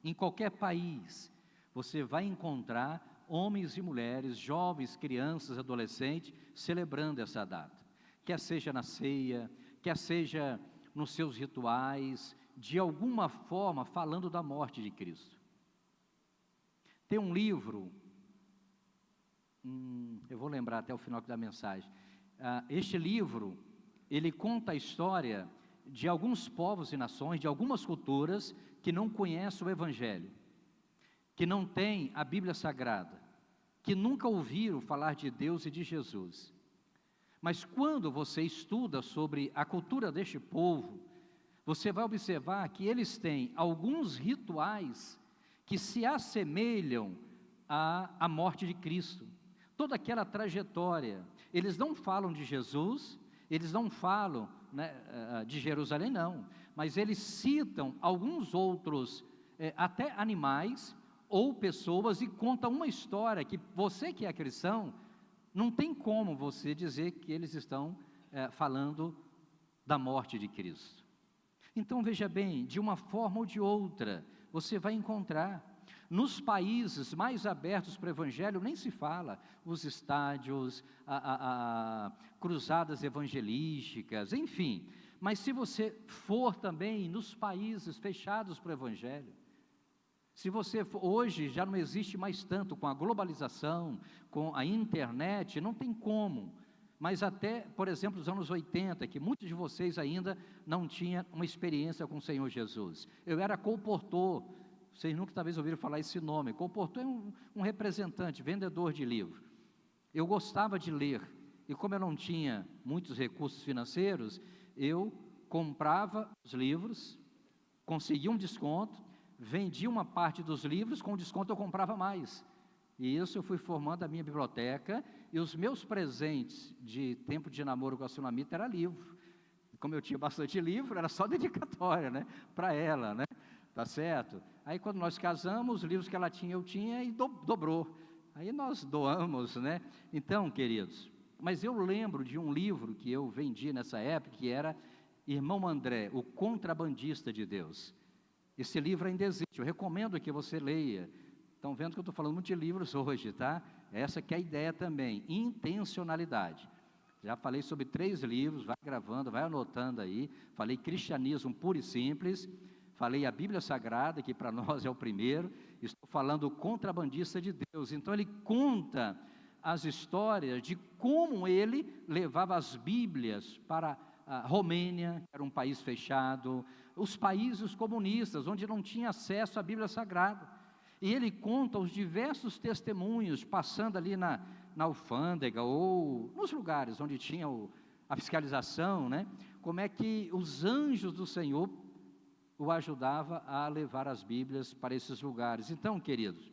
em qualquer país, você vai encontrar homens e mulheres, jovens, crianças, adolescentes, celebrando essa data. Quer seja na ceia, quer seja nos seus rituais, de alguma forma falando da morte de Cristo. Tem um livro, eu vou lembrar até o final da mensagem. Este livro, ele conta a história de alguns povos e nações, de algumas culturas que não conhecem o Evangelho, que não têm a Bíblia Sagrada, que nunca ouviram falar de Deus e de Jesus. Mas quando você estuda sobre a cultura deste povo, você vai observar que eles têm alguns rituais que se assemelham à morte de Cristo. Toda aquela trajetória, eles não falam de Jesus, eles não falam, né, de Jerusalém não, mas eles citam alguns outros, até animais ou pessoas, e contam uma história que você que é cristão, não tem como você dizer que eles estão falando da morte de Cristo. Então veja bem, de uma forma ou de outra, você vai encontrar. Nos países mais abertos para o Evangelho, nem se fala, os estádios, cruzadas evangelísticas, enfim. Mas se você for também nos países fechados para o Evangelho, se você for, hoje já não existe mais tanto, com a globalização, com a internet, não tem como. Mas até, por exemplo, os anos 80, que muitos de vocês ainda não tinham uma experiência com o Senhor Jesus. Eu era colportor. Vocês nunca talvez ouviram falar esse nome. Colportor é um representante, vendedor de livro. Eu gostava de ler, e como eu não tinha muitos recursos financeiros, eu comprava os livros, conseguia um desconto, vendia uma parte dos livros, com desconto eu comprava mais. E isso eu fui formando a minha biblioteca, e os meus presentes de tempo de namoro com a Sunamita era livro. Como eu tinha bastante livro, era só dedicatória, né, para ela, né? Tá certo? Aí quando nós casamos, os livros que ela tinha, eu tinha, e dobrou. Aí nós doamos, né? Então, queridos, mas eu lembro de um livro que eu vendi nessa época, que era Irmão André, o Contrabandista de Deus. Esse livro ainda existe, eu recomendo que você leia. Estão vendo que eu estou falando muito de livros hoje, tá? Essa que é a ideia também, intencionalidade. Já falei sobre 3 livros, vai gravando, vai anotando aí. Falei cristianismo puro e simples. Falei a Bíblia Sagrada, que para nós é o primeiro. Estou falando o Contrabandista de Deus. Então ele conta as histórias de como ele levava as Bíblias para a Romênia, que era um país fechado, os países comunistas, onde não tinha acesso à Bíblia Sagrada. E ele conta os diversos testemunhos, passando ali na alfândega, ou nos lugares onde tinha a fiscalização, né? Como é que os anjos do Senhor o ajudava a levar as Bíblias para esses lugares. Então, queridos,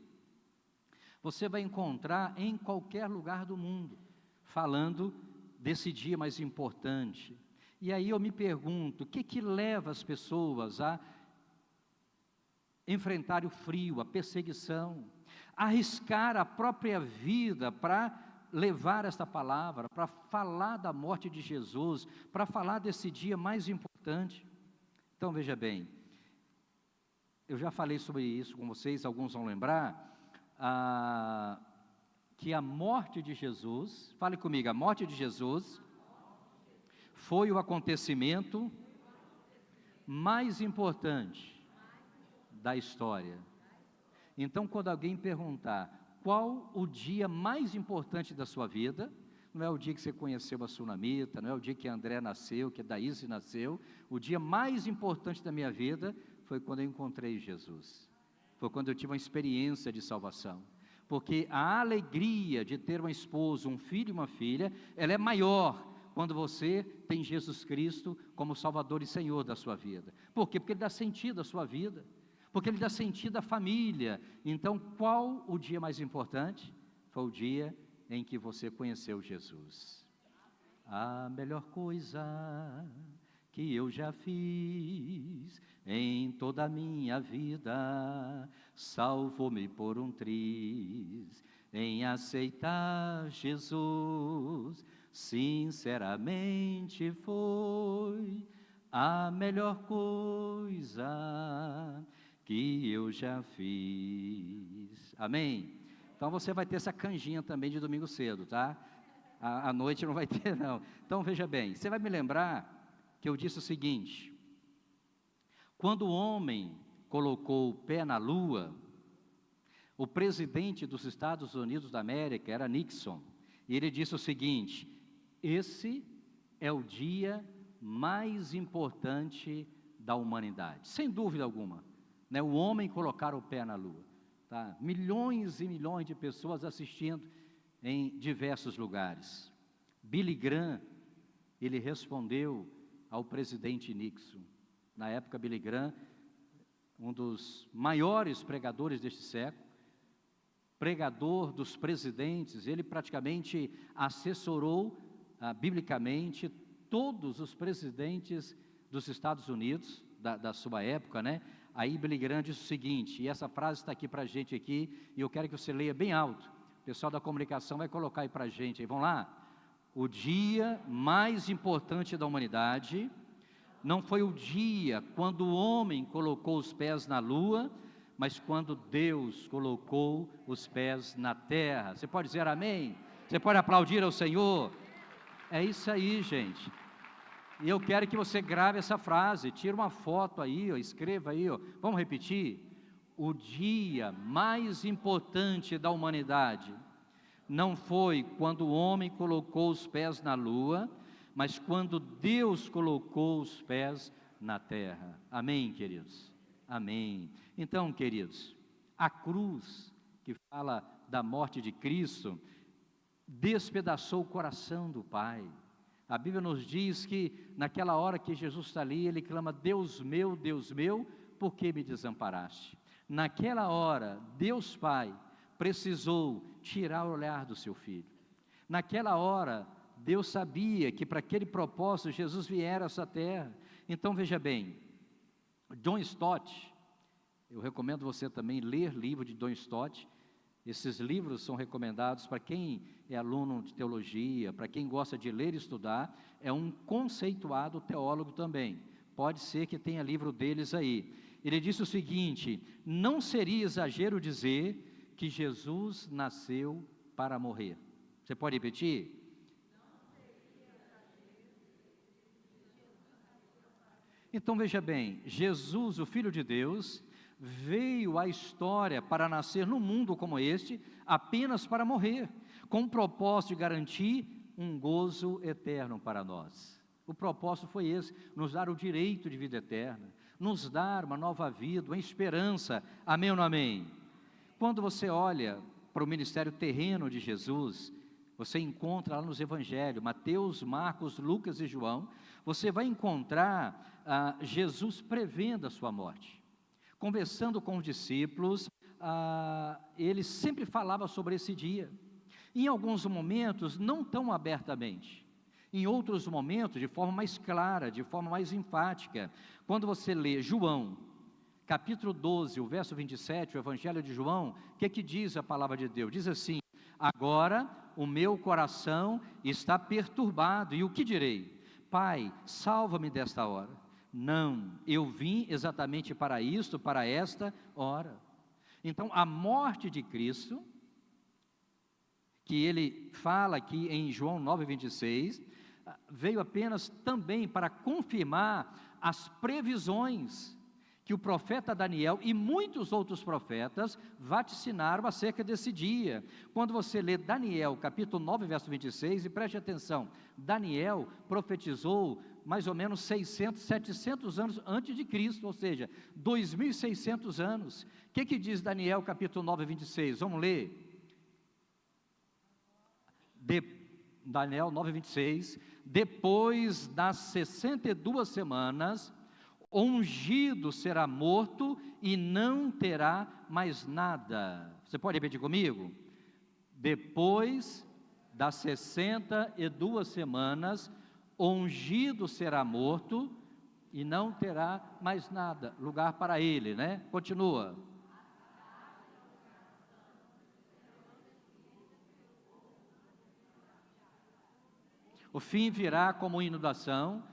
você vai encontrar em qualquer lugar do mundo, falando desse dia mais importante. E aí eu me pergunto, o que leva as pessoas a enfrentar o frio, a perseguição, arriscar a própria vida para levar esta palavra, para falar da morte de Jesus, para falar desse dia mais importante? Então veja bem, eu já falei sobre isso com vocês, alguns vão lembrar, que a morte de Jesus, fale comigo, a morte de Jesus foi o acontecimento mais importante da história. Então, quando alguém perguntar qual o dia mais importante da sua vida, não é o dia que você conheceu a Sunamita, não é o dia que a André nasceu, que a Daíse nasceu. O dia mais importante da minha vida foi quando eu encontrei Jesus. Foi quando eu tive uma experiência de salvação. Porque a alegria de ter uma esposa, um filho e uma filha, ela é maior quando você tem Jesus Cristo como Salvador e Senhor da sua vida. Por quê? Porque Ele dá sentido à sua vida. Porque Ele dá sentido à família. Então, qual o dia mais importante? Foi o dia em que você conheceu Jesus. A melhor coisa que eu já fiz em toda a minha vida, salvou-me por um triz, em aceitar Jesus, sinceramente foi a melhor coisa que eu já fiz. Amém? Então você vai ter essa canjinha também de domingo cedo, tá? À noite não vai ter, não. Então veja bem, você vai me lembrar que eu disse o seguinte: quando o homem colocou o pé na lua, o presidente dos Estados Unidos da América era Nixon, e ele disse o seguinte: esse é o dia mais importante da humanidade, sem dúvida alguma, né? O homem colocar o pé na lua. Tá? Milhões e milhões de pessoas assistindo em diversos lugares. Billy Graham, ele respondeu ao presidente Nixon. Na época, Billy Graham, um dos maiores pregadores deste século, pregador dos presidentes, ele praticamente assessorou biblicamente todos os presidentes dos Estados Unidos, da sua época, né? Aí Billy Graham disse o seguinte, e essa frase está aqui para a gente aqui, e eu quero que você leia bem alto. O pessoal da comunicação vai colocar aí para a gente, aí, vamos lá? O dia mais importante da humanidade não foi o dia quando o homem colocou os pés na lua, mas quando Deus colocou os pés na terra. Você pode dizer amém? Você pode aplaudir ao Senhor? É isso aí, gente. E eu quero que você grave essa frase, tira uma foto aí, ó, escreva aí, ó. Vamos repetir? O dia mais importante da humanidade não foi quando o homem colocou os pés na lua, mas quando Deus colocou os pés na terra. Amém, queridos? Amém. Então, queridos, a cruz, que fala da morte de Cristo, despedaçou o coração do Pai. A Bíblia nos diz que naquela hora que Jesus está ali, ele clama: Deus meu, por que me desamparaste? Naquela hora, Deus Pai precisou tirar o olhar do seu filho. Naquela hora, Deus sabia que para aquele propósito Jesus viera a essa terra. Então veja bem, John Stott, eu recomendo você também ler livro de John Stott. Esses livros são recomendados para quem é aluno de teologia, para quem gosta de ler e estudar. É um conceituado teólogo também. Pode ser que tenha livro deles aí. Ele disse o seguinte: não seria exagero dizer que Jesus nasceu para morrer. Você pode repetir? Então veja bem, Jesus, o Filho de Deus, veio à história para nascer num mundo como este, apenas para morrer, com o propósito de garantir um gozo eterno para nós. O propósito foi esse, nos dar o direito de vida eterna, nos dar uma nova vida, uma esperança. Amém ou não amém? Quando você olha para o ministério terreno de Jesus, você encontra lá nos evangelhos, Mateus, Marcos, Lucas e João, você vai encontrar Jesus prevendo a sua morte. Conversando com os discípulos, ele sempre falava sobre esse dia. Em alguns momentos, não tão abertamente. Em outros momentos, de forma mais clara, de forma mais enfática. Quando você lê João, capítulo 12, o verso 27, o Evangelho de João, o que diz a palavra de Deus? Diz assim: agora o meu coração está perturbado, e o que direi? Pai, salva-me desta hora. Não, eu vim exatamente para isto, para esta hora. Então, a morte de Cristo, que ele fala aqui em João 9,26, veio apenas também para confirmar as previsões que o profeta Daniel e muitos outros profetas vaticinaram acerca desse dia. Quando você lê Daniel, capítulo 9, verso 26, e preste atenção, Daniel profetizou mais ou menos 600, 700 anos antes de Cristo, ou seja, 2.600 anos. O que diz Daniel, capítulo 9, 26? Vamos ler. Daniel 9, 26, depois das 62 semanas, o ungido será morto e não terá mais nada. Você pode repetir comigo? Depois das 62 semanas, o ungido será morto e não terá mais nada, lugar para ele, né? Continua. O fim virá como inundação,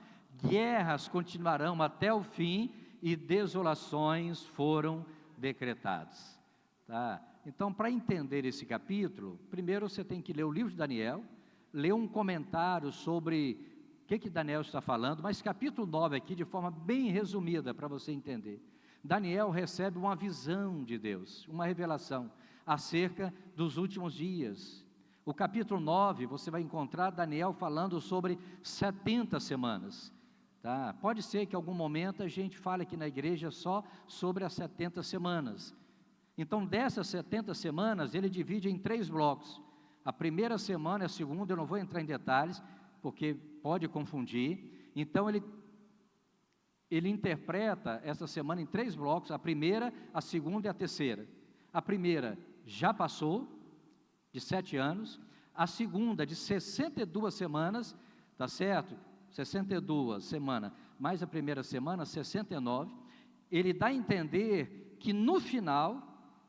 guerras continuarão até o fim e desolações foram decretadas. Tá? Então, para entender esse capítulo, primeiro você tem que ler o livro de Daniel, ler um comentário sobre o que Daniel está falando, mas capítulo 9 aqui de forma bem resumida para você entender. Daniel recebe uma visão de Deus, uma revelação acerca dos últimos dias. O capítulo 9, você vai encontrar Daniel falando sobre 70 semanas. Tá? Pode ser que em algum momento a gente fale aqui na igreja só sobre as 70 semanas. Então, dessas 70 semanas, ele divide em 3 blocos. A primeira semana e a segunda, eu não vou entrar em detalhes, porque pode confundir. Então, ele interpreta essa semana em 3 blocos, a primeira, a segunda e a terceira. A primeira já passou, de 7 anos, a segunda de 62 semanas, tá certo? 62 semanas, mais a primeira semana, 69, ele dá a entender que no final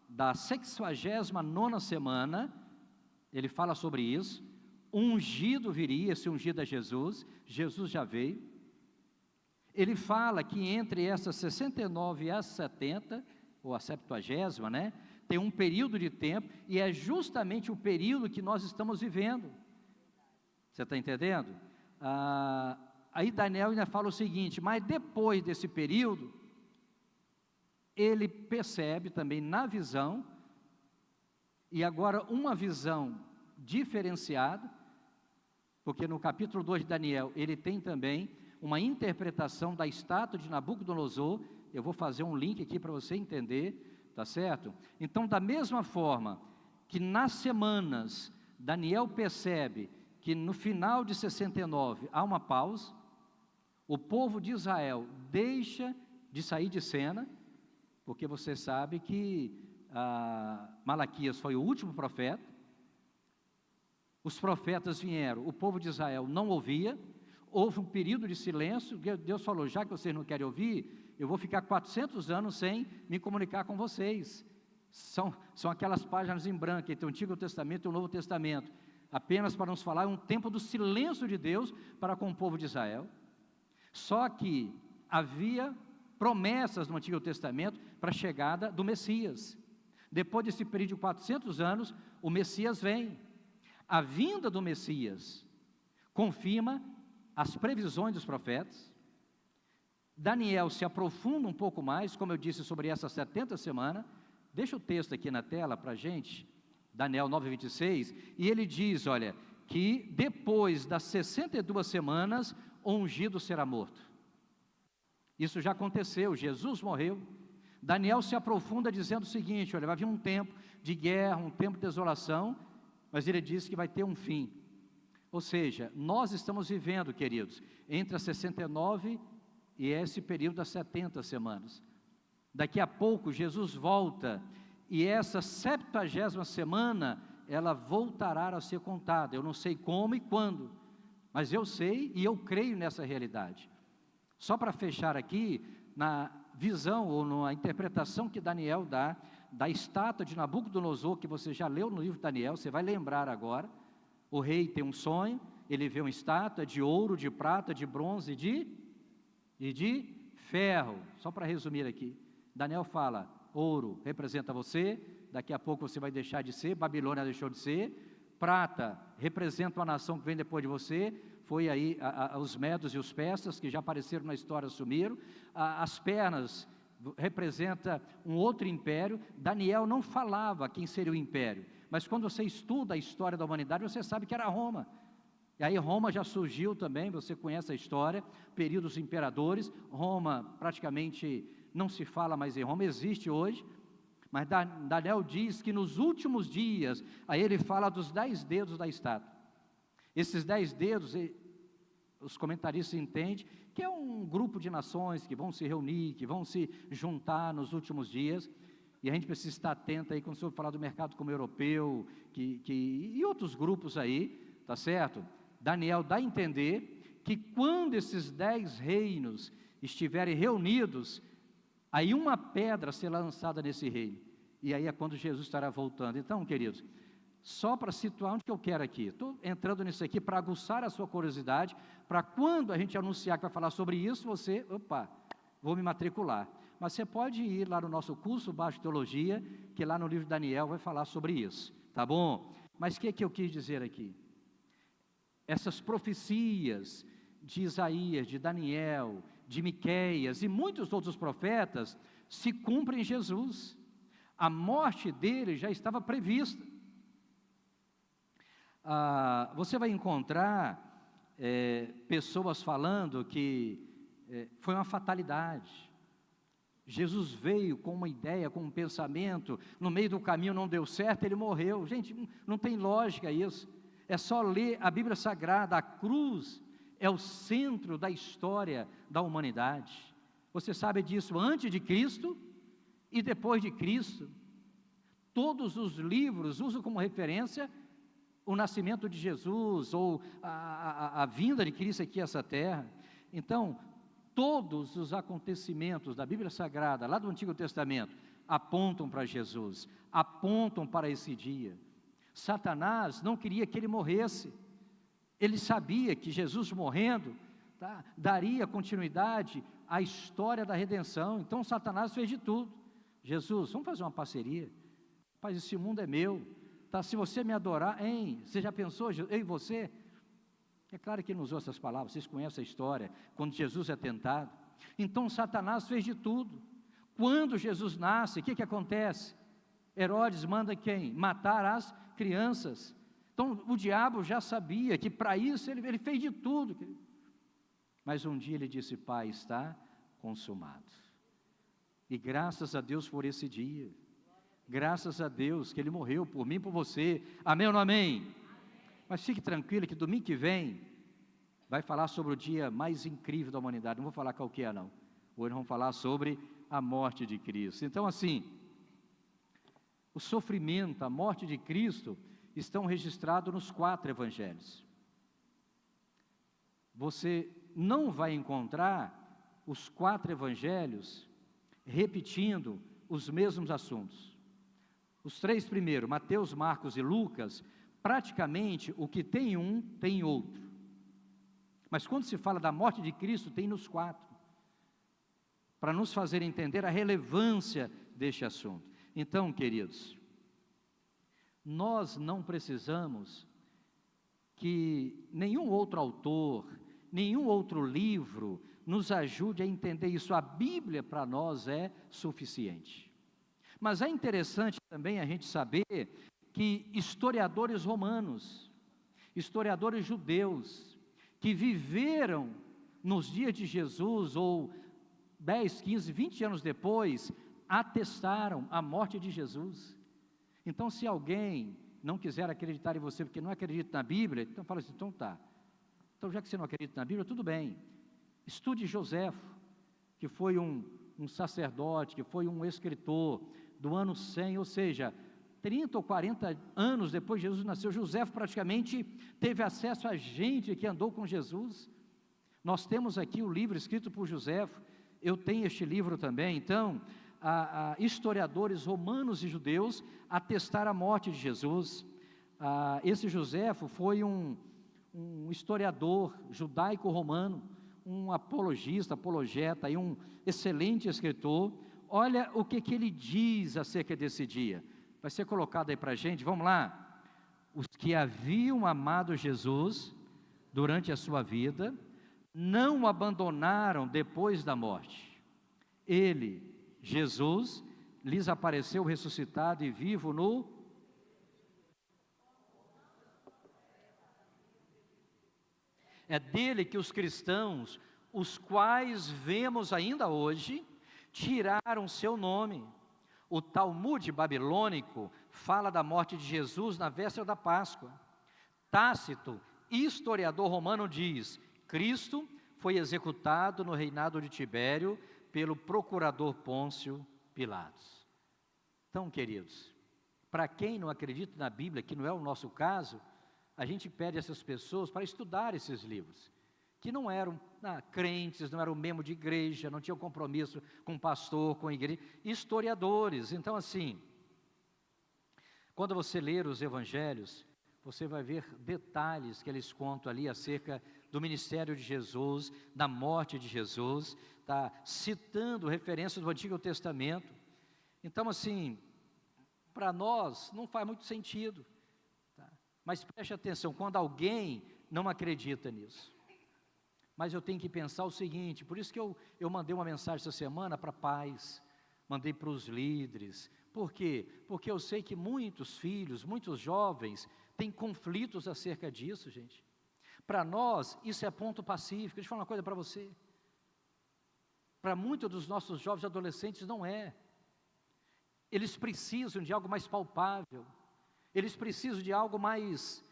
da 69ª semana, ele fala sobre isso, ungido viria, esse ungido é Jesus, Jesus já veio. Ele fala que entre essas 69 e as 70, ou a 70ª, né, tem um período de tempo, e é justamente o período que nós estamos vivendo. Você está entendendo? Aí Daniel ainda fala o seguinte, mas depois desse período, ele percebe também na visão, e agora uma visão diferenciada, porque no capítulo 2 de Daniel, ele tem também uma interpretação da estátua de Nabucodonosor. Eu vou fazer um link aqui para você entender, tá certo? Então, da mesma forma que nas semanas, Daniel percebe que no final de 69 há uma pausa, o povo de Israel deixa de sair de cena, porque você sabe que Malaquias foi o último profeta, os profetas vieram, o povo de Israel não ouvia, houve um período de silêncio, Deus falou, já que vocês não querem ouvir, eu vou ficar 400 anos sem me comunicar com vocês. São aquelas páginas em branco, entre o Antigo Testamento e o Novo Testamento, apenas para nos falar um tempo do silêncio de Deus para com o povo de Israel. Só que havia promessas no Antigo Testamento para a chegada do Messias. Depois desse período de 400 anos, o Messias vem. A vinda do Messias confirma as previsões dos profetas. Daniel se aprofunda um pouco mais, como eu disse, sobre essas 70 semanas. Deixa o texto aqui na tela para a gente, Daniel 9:26, e ele diz, olha, que depois das 62 semanas, o ungido será morto. Isso já aconteceu, Jesus morreu. Daniel se aprofunda dizendo o seguinte, olha, vai vir um tempo de guerra, um tempo de desolação, mas ele diz que vai ter um fim. Ou seja, nós estamos vivendo, queridos, entre as 69 e esse período das 70 semanas. Daqui a pouco Jesus volta, e essa 70ª semana, ela voltará a ser contada. Eu não sei como e quando, mas eu sei e eu creio nessa realidade. Só para fechar aqui, na visão ou na interpretação que Daniel dá, da estátua de Nabucodonosor, que você já leu no livro de Daniel, você vai lembrar agora. O rei tem um sonho, ele vê uma estátua de ouro, de prata, de bronze e de ferro. Só para resumir aqui, Daniel fala, ouro representa você, daqui a pouco você vai deixar de ser, Babilônia deixou de ser. Prata representa uma nação que vem depois de você, foi aí os medos e os persas, que já apareceram na história, sumiram. As pernas representa um outro império. Daniel não falava quem seria o império, mas quando você estuda a história da humanidade, você sabe que era Roma. E aí Roma já surgiu também, você conhece a história, períodos imperadores. Roma praticamente não se fala mais em Roma, existe hoje, mas Daniel diz que nos últimos dias, aí ele fala dos 10 dedos da estátua. Esses 10 dedos, os comentaristas entendem que é um grupo de nações que vão se reunir, que vão se juntar nos últimos dias, e a gente precisa estar atento aí quando o senhor falar do mercado como europeu, e outros grupos aí, tá certo? Daniel dá a entender que quando esses 10 reinos estiverem reunidos, aí uma pedra será lançada nesse reino, e aí é quando Jesus estará voltando. Então, queridos, só para situar onde que eu quero aqui, estou entrando nisso aqui para aguçar a sua curiosidade, para quando a gente anunciar que vai falar sobre isso, você, vou me matricular. Mas você pode ir lá no nosso curso Básico de Teologia, que lá no livro de Daniel vai falar sobre isso, tá bom? Mas o que eu quis dizer aqui? Essas profecias de Isaías, de Daniel, de Miqueias e muitos outros profetas se cumprem em Jesus. A morte dele já estava prevista. Você vai encontrar pessoas falando que foi uma fatalidade. Jesus veio com uma ideia, com um pensamento, no meio do caminho não deu certo, ele morreu. Gente, não tem lógica isso. É só ler a Bíblia Sagrada. A cruz é o centro da história da humanidade. Você sabe disso antes de Cristo e depois de Cristo. Todos os livros usam como referência o nascimento de Jesus, ou a vinda de Cristo aqui a essa terra. Então, todos os acontecimentos da Bíblia Sagrada, lá do Antigo Testamento, apontam para Jesus, apontam para esse dia. Satanás não queria que ele morresse. Ele sabia que Jesus morrendo, daria continuidade à história da redenção. Então Satanás fez de tudo. Jesus, vamos fazer uma parceria. Pai, esse mundo é meu. Se você me adorar, você já pensou, eu e você? É claro que ele não usou essas palavras, vocês conhecem a história, quando Jesus é tentado. Então Satanás fez de tudo. Quando Jesus nasce, o que acontece? Herodes manda quem? Matar as crianças. Então o diabo já sabia que para isso ele fez de tudo. Mas um dia ele disse: Pai, está consumado. E graças a Deus por esse dia. Graças a Deus que ele morreu por mim e por você. Amém ou não amém? Mas fique tranquilo que domingo que vem vai falar sobre o dia mais incrível da humanidade. Não vou falar qual que é não. Hoje vamos falar sobre a morte de Cristo. Então assim, o sofrimento, a morte de Cristo estão registrados nos 4 evangelhos. Você não vai encontrar os 4 evangelhos repetindo os mesmos assuntos. Os 3 primeiros, Mateus, Marcos e Lucas, praticamente o que tem um, tem outro. Mas quando se fala da morte de Cristo, tem nos 4. Para nos fazer entender a relevância deste assunto. Então, queridos, nós não precisamos que nenhum outro autor, nenhum outro livro nos ajude a entender isso. A Bíblia para nós é suficiente. Mas é interessante também a gente saber que historiadores romanos, historiadores judeus, que viveram nos dias de Jesus, ou 10, 15, 20 anos depois, atestaram a morte de Jesus. Então, se alguém não quiser acreditar em você, porque não acredita na Bíblia, então fala assim, então tá. Então, já que você não acredita na Bíblia, tudo bem. Estude Joséfo, que foi um sacerdote, que foi um escritor do ano 100, ou seja, 30 ou 40 anos depois de Jesus nasceu, Joséfo praticamente teve acesso a gente que andou com Jesus. Nós temos aqui o livro escrito por Joséfo, eu tenho este livro também. Então, historiadores romanos e judeus atestaram a morte de Jesus. Esse Joséfo foi um historiador judaico-romano, um apologista, apologeta e um excelente escritor. Olha o que ele diz acerca desse dia. Vai ser colocado aí para a gente, vamos lá. Os que haviam amado Jesus durante a sua vida, não o abandonaram depois da morte. Ele, Jesus, lhes apareceu ressuscitado e vivo no... É dele que os cristãos, os quais vemos ainda hoje, tiraram seu nome. O Talmud babilônico fala da morte de Jesus na véspera da Páscoa. Tácito, historiador romano, diz: Cristo foi executado no reinado de Tibério pelo procurador Pôncio Pilatos. Então, queridos, para quem não acredita na Bíblia, que não é o nosso caso, a gente pede a essas pessoas para estudar esses livros, que não eram crentes, não eram membros de igreja, não tinham compromisso com pastor, com igreja, historiadores. Então, assim, quando você ler os evangelhos, você vai ver detalhes que eles contam ali acerca do ministério de Jesus, da morte de Jesus, tá citando referências do Antigo Testamento. Então, assim, para nós não faz muito sentido, tá? Mas preste atenção, quando alguém não acredita nisso. Mas eu tenho que pensar o seguinte, por isso que eu mandei uma mensagem essa semana para pais, mandei para os líderes. Por quê? Porque eu sei que muitos filhos, muitos jovens, têm conflitos acerca disso, gente. Para nós, isso é ponto pacífico. Deixa eu falar uma coisa para você. Para muitos dos nossos jovens e adolescentes não é. Eles precisam de algo mais palpável. Eles precisam de algo mais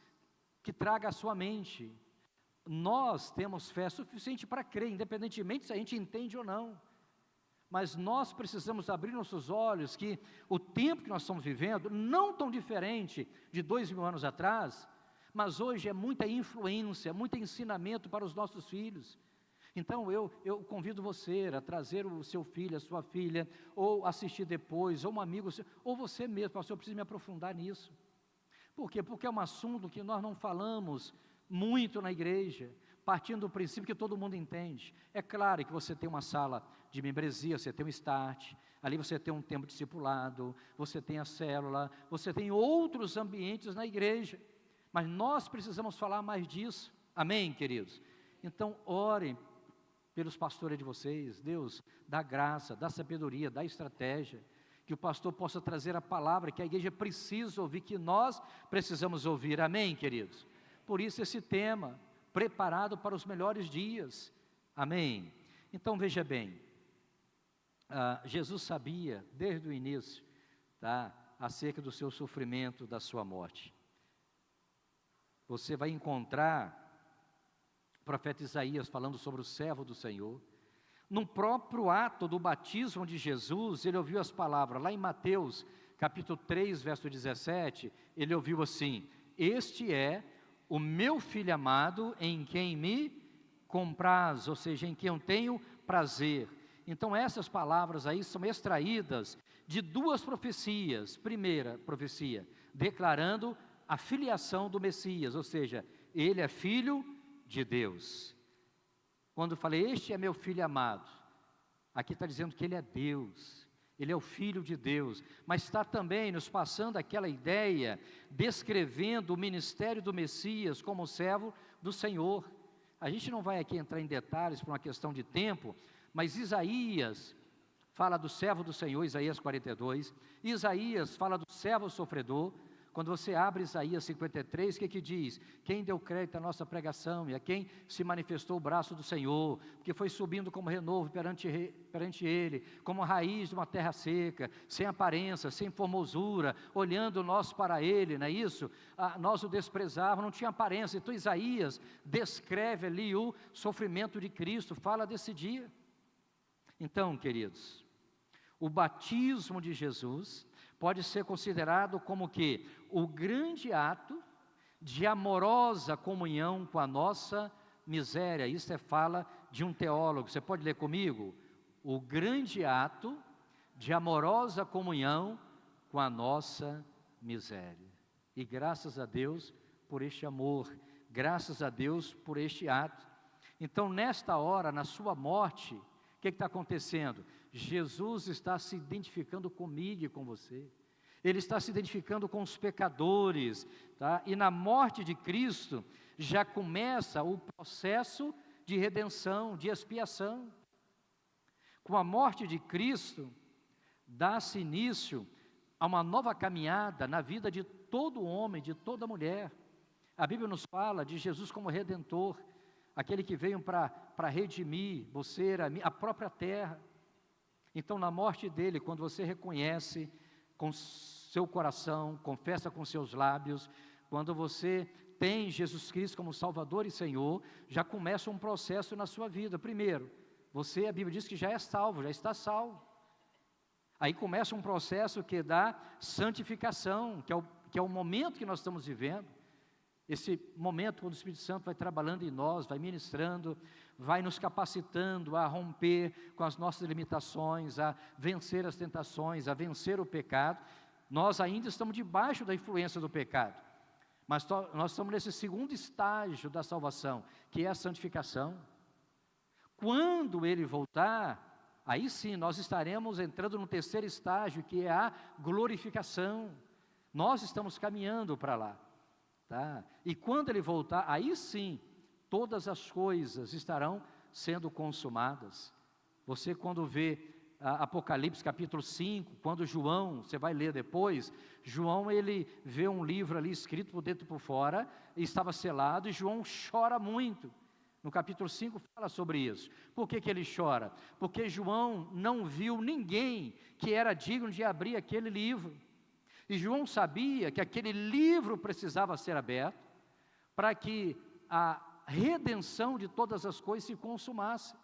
que traga à sua mente. Nós temos fé suficiente para crer, independentemente se a gente entende ou não. Mas nós precisamos abrir nossos olhos que o tempo que nós estamos vivendo, não tão diferente de 2000 anos atrás, mas hoje é muita influência, muito ensinamento para os nossos filhos. Então eu convido você a trazer o seu filho, a sua filha, ou assistir depois, ou um amigo seu, ou você mesmo, pastor, eu preciso me aprofundar nisso. Por quê? Porque é um assunto que nós não falamos muito na igreja, partindo do princípio que todo mundo entende. É claro que você tem uma sala de membresia, você tem um start, ali você tem um tempo discipulado, você tem a célula, você tem outros ambientes na igreja, mas nós precisamos falar mais disso, amém, queridos? Então, orem pelos pastores de vocês. Deus dá graça, dá sabedoria, dá estratégia, que o pastor possa trazer a palavra que a igreja precisa ouvir, que nós precisamos ouvir, amém, queridos? Por isso esse tema, preparado para os melhores dias, amém? Então veja bem, Jesus sabia desde o início, tá, acerca do seu sofrimento, da sua morte. Você vai encontrar o profeta Isaías falando sobre o servo do Senhor. No próprio ato do batismo de Jesus, ele ouviu as palavras, lá em Mateus, capítulo 3, verso 17, ele ouviu assim: este é o meu filho amado, em quem me compraz, ou seja, em quem eu tenho prazer. Então essas palavras aí são extraídas de duas profecias. Primeira profecia, declarando a filiação do Messias, ou seja, ele é filho de Deus. Quando eu falei, este é meu filho amado, aqui está dizendo que ele é Deus, ele é o filho de Deus, mas está também nos passando aquela ideia, descrevendo o ministério do Messias como servo do Senhor. A gente não vai aqui entrar em detalhes por uma questão de tempo, mas Isaías fala do servo do Senhor, Isaías 42, Isaías fala do servo sofredor. Quando você abre Isaías 53, o que diz? Quem deu crédito à nossa pregação e a quem se manifestou o braço do Senhor, que foi subindo como renovo perante Ele, como a raiz de uma terra seca, sem aparência, sem formosura, olhando nós para Ele, não é isso? Nós o desprezávamos, não tinha aparência. Então Isaías descreve ali o sofrimento de Cristo, fala desse dia. Então, queridos, o batismo de Jesus pode ser considerado como que o grande ato de amorosa comunhão com a nossa miséria. Isso é fala de um teólogo. Você pode ler comigo? O grande ato de amorosa comunhão com a nossa miséria. E graças a Deus por este amor, graças a Deus por este ato. Então, nesta hora, na sua morte, o que está acontecendo? Jesus está se identificando comigo e com você. Ele está se identificando com os pecadores, tá? E na morte de Cristo,
já começa o processo de redenção, de expiação. Com a morte de Cristo, dá-se início a uma nova caminhada na vida de todo homem, de toda mulher. A Bíblia nos fala de Jesus como Redentor, aquele que veio para redimir você, a própria terra. Então, na morte dele, quando você reconhece com seu coração, confessa com seus lábios, quando você tem Jesus Cristo como Salvador e Senhor, já começa um processo na sua vida. Primeiro, você, a Bíblia diz que já é salvo, já está salvo. Aí começa um processo que dá santificação, que é o momento que nós estamos vivendo. Esse momento quando o Espírito Santo vai trabalhando em nós, vai ministrando, vai nos capacitando a romper com as nossas limitações, a vencer as tentações, a vencer o pecado. Nós ainda estamos debaixo da influência do pecado, mas nós estamos nesse segundo estágio da salvação, que é a santificação. Quando Ele voltar, aí sim nós estaremos entrando no terceiro estágio, que é a glorificação. Nós estamos caminhando para lá. Tá? E quando Ele voltar, aí sim, todas as coisas estarão sendo consumadas. Você quando vê Apocalipse capítulo 5, quando João, você vai ler depois, João ele vê um livro ali escrito por dentro e por fora, e estava selado, e João chora muito. No capítulo 5 fala sobre isso. Por que ele chora? Porque João não viu ninguém que era digno de abrir aquele livro. E João sabia que aquele livro precisava ser aberto para que a redenção de todas as coisas se consumasse.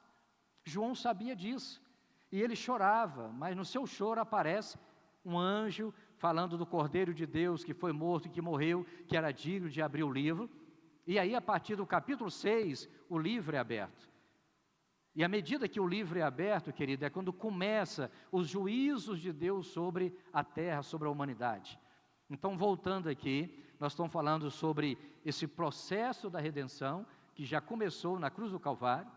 João sabia disso. E ele chorava, mas no seu choro aparece um anjo falando do Cordeiro de Deus que foi morto e que morreu, que era digno de abrir o livro. E aí, a partir do capítulo 6, o livro é aberto. E à medida que o livro é aberto, querido, é quando começa os juízos de Deus sobre a terra, sobre a humanidade. Então, voltando aqui, nós estamos falando sobre esse processo da redenção, que já começou na cruz do Calvário,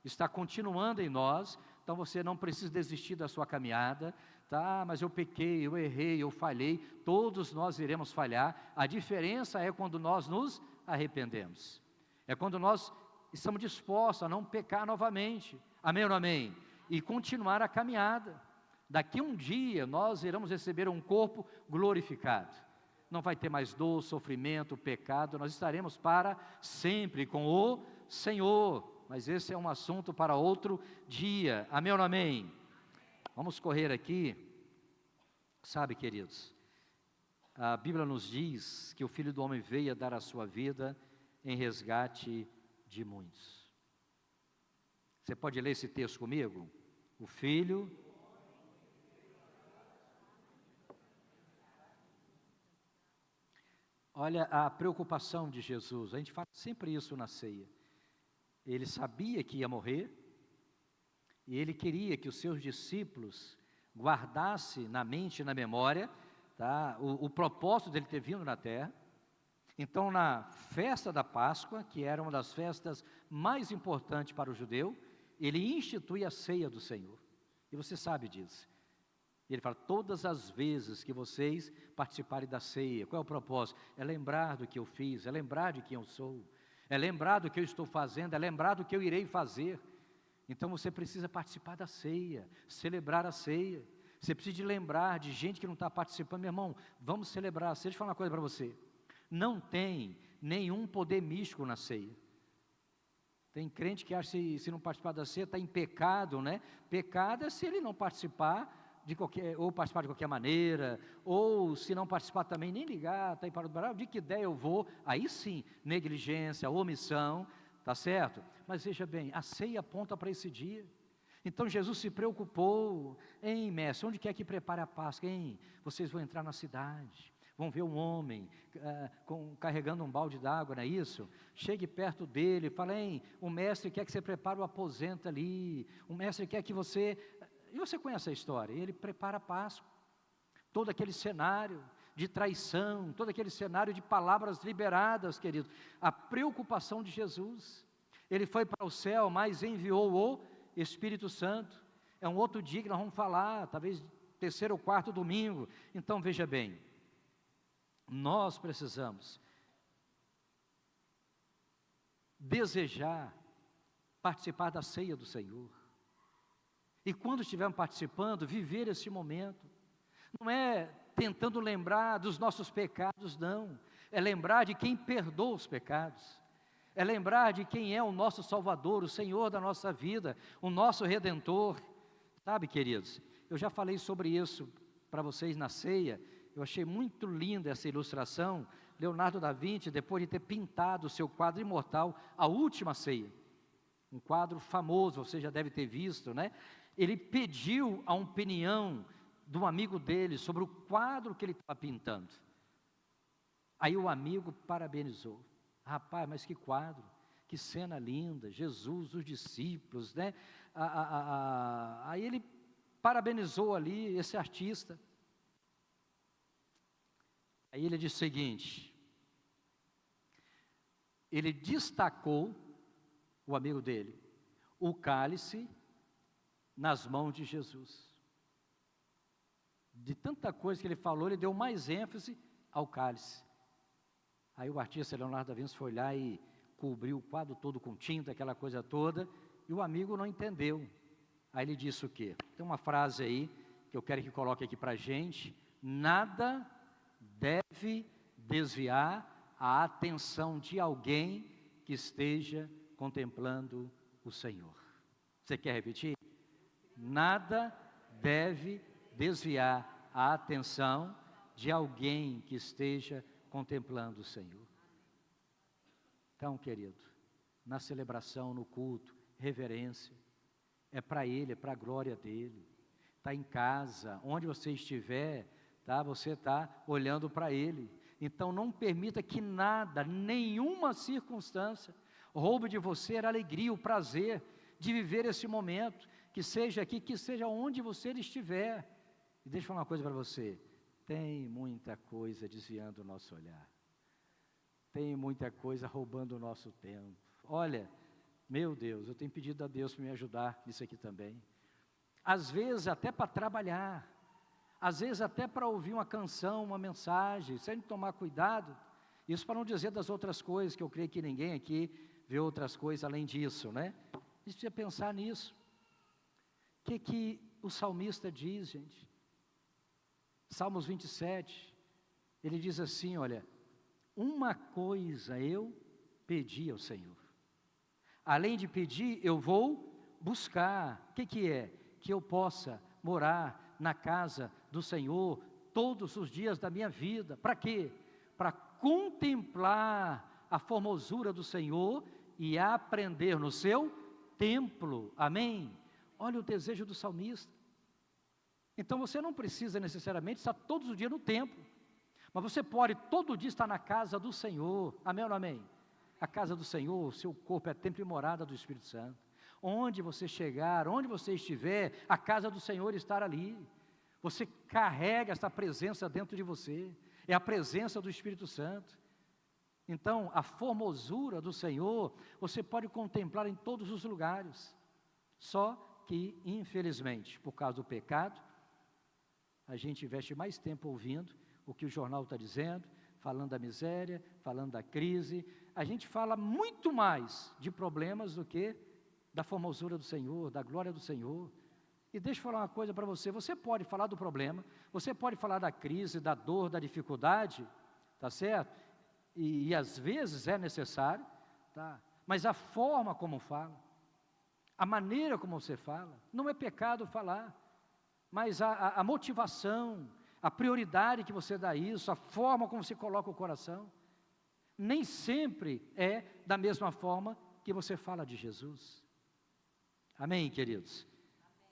está continuando em nós. Então, você não precisa desistir da sua caminhada, tá? Mas eu pequei, eu errei, eu falhei, todos nós iremos falhar. A diferença é quando nós nos arrependemos. É quando nós estamos dispostos a não pecar novamente, amém ou não amém? E continuar a caminhada. Daqui um dia nós iremos receber um corpo glorificado. Não vai ter mais dor, sofrimento, pecado, nós estaremos para sempre com o Senhor. Mas esse é um assunto para outro dia, amém ou não amém? Vamos correr aqui. Sabe, queridos, a Bíblia nos diz que o Filho do Homem veio a dar a sua vida em resgate de muitos. Você pode ler esse texto comigo? O Filho... Olha a preocupação de Jesus, a gente fala sempre isso na ceia. Ele sabia que ia morrer, e Ele queria que os seus discípulos guardassem na mente e na memória, tá, o propósito dele ter vindo na terra. Então, na festa da Páscoa, que era uma das festas mais importantes para o judeu, Ele institui a ceia do Senhor, e você sabe disso. Ele fala, todas as vezes que vocês participarem da ceia, qual é o propósito? É lembrar do que eu fiz, é lembrar de quem eu sou, é lembrar do que eu estou fazendo, é lembrar do que eu irei fazer. Então você precisa participar da ceia, celebrar a ceia. Você precisa de lembrar de gente que não está participando. Meu irmão, vamos celebrar a ceia. Deixa eu falar uma coisa para você. Não tem nenhum poder místico na ceia. Tem crente que acha que se não participar da ceia está em pecado, né? Pecado é se ele não participar ou participar de qualquer maneira, ou se não participar também, nem ligar, está aí para o baralho, de que ideia eu vou, aí sim, negligência, omissão, tá certo? Mas veja bem, a ceia aponta para esse dia. Então Jesus se preocupou, mestre, onde quer que prepare a Páscoa? Vocês vão entrar na cidade, vão ver um homem carregando um balde d'água, não é isso? Chegue perto dele, fala, o mestre quer que você prepare o aposento ali, o mestre quer que você... E você conhece a história, ele prepara a Páscoa, todo aquele cenário de traição, todo aquele cenário de palavras liberadas, querido, a preocupação de Jesus. Ele foi para o céu, mas enviou o Espírito Santo. É um outro dia que nós vamos falar, talvez terceiro ou quarto domingo. Então veja bem, nós precisamos desejar participar da ceia do Senhor. E quando estivermos participando, viver esse momento. Não é tentando lembrar dos nossos pecados, não. É lembrar de quem perdoa os pecados. É lembrar de quem é o nosso Salvador, o Senhor da nossa vida, o nosso Redentor. Sabe, queridos, eu já falei sobre isso para vocês na ceia. Eu achei muito linda essa ilustração. Leonardo da Vinci, depois de ter pintado o seu quadro imortal, A Última Ceia, um quadro famoso, você já deve ter visto, né? Ele pediu a opinião de um amigo dele sobre o quadro que ele estava pintando. Aí o amigo parabenizou. Rapaz, mas que quadro, que cena linda, Jesus, os discípulos, né? Aí ele parabenizou ali esse artista. Aí ele disse o seguinte, ele destacou, o amigo dele, o cálice nas mãos de Jesus. De tanta coisa que ele falou, ele deu mais ênfase ao cálice. Aí o artista Leonardo da Vinci foi lá e cobriu o quadro todo com tinta, aquela coisa toda, e o amigo não entendeu. Aí ele disse o quê? Tem uma frase aí, que eu quero que coloque aqui para a gente: nada deve desviar a atenção de alguém que esteja contemplando o Senhor. Você quer repetir? Nada deve desviar a atenção de alguém que esteja contemplando o Senhor. Então, querido, na celebração, no culto, reverência, é para Ele, é para a glória dEle. Está em casa, onde você estiver, tá? Você está olhando para Ele. Então não permita que nada, nenhuma circunstância, roube de você a alegria, o prazer de viver esse momento, que seja aqui, que seja onde você estiver. E deixa eu falar uma coisa para você, tem muita coisa desviando o nosso olhar, tem muita coisa roubando o nosso tempo. Olha, meu Deus, eu tenho pedido a Deus para me ajudar nisso aqui também. Às vezes até para trabalhar, às vezes até para ouvir uma canção, uma mensagem, sem tomar cuidado. Isso para não dizer das outras coisas, que eu creio que ninguém aqui vê outras coisas além disso, né? A gente precisa pensar nisso. O que o salmista diz, gente? Salmos 27, ele diz assim, olha, uma coisa eu pedi ao Senhor. Além de pedir, eu vou buscar. O que é? Que eu possa morar na casa do Senhor todos os dias da minha vida. Para quê? Para contemplar a formosura do Senhor e aprender no seu templo. Amém? Olha o desejo do salmista. Então você não precisa necessariamente estar todos os dias no templo, mas você pode todo dia estar na casa do Senhor. Amém ou não amém? A casa do Senhor, o seu corpo é templo e morada do Espírito Santo. Onde você chegar, onde você estiver, a casa do Senhor estará ali. Você carrega essa presença dentro de você, é a presença do Espírito Santo. Então, a formosura do Senhor, você pode contemplar em todos os lugares. Só que, infelizmente, por causa do pecado, a gente investe mais tempo ouvindo o que o jornal está dizendo, falando da miséria, falando da crise. A gente fala muito mais de problemas do que da formosura do Senhor, da glória do Senhor. E deixa eu falar uma coisa para você, você pode falar do problema, você pode falar da crise, da dor, da dificuldade, tá certo? E às vezes é necessário, tá? Mas a forma como fala, a maneira como você fala, não é pecado falar, mas a motivação, a prioridade que você dá a isso, a forma como você coloca o coração, nem sempre é da mesma forma que você fala de Jesus. Amém, queridos?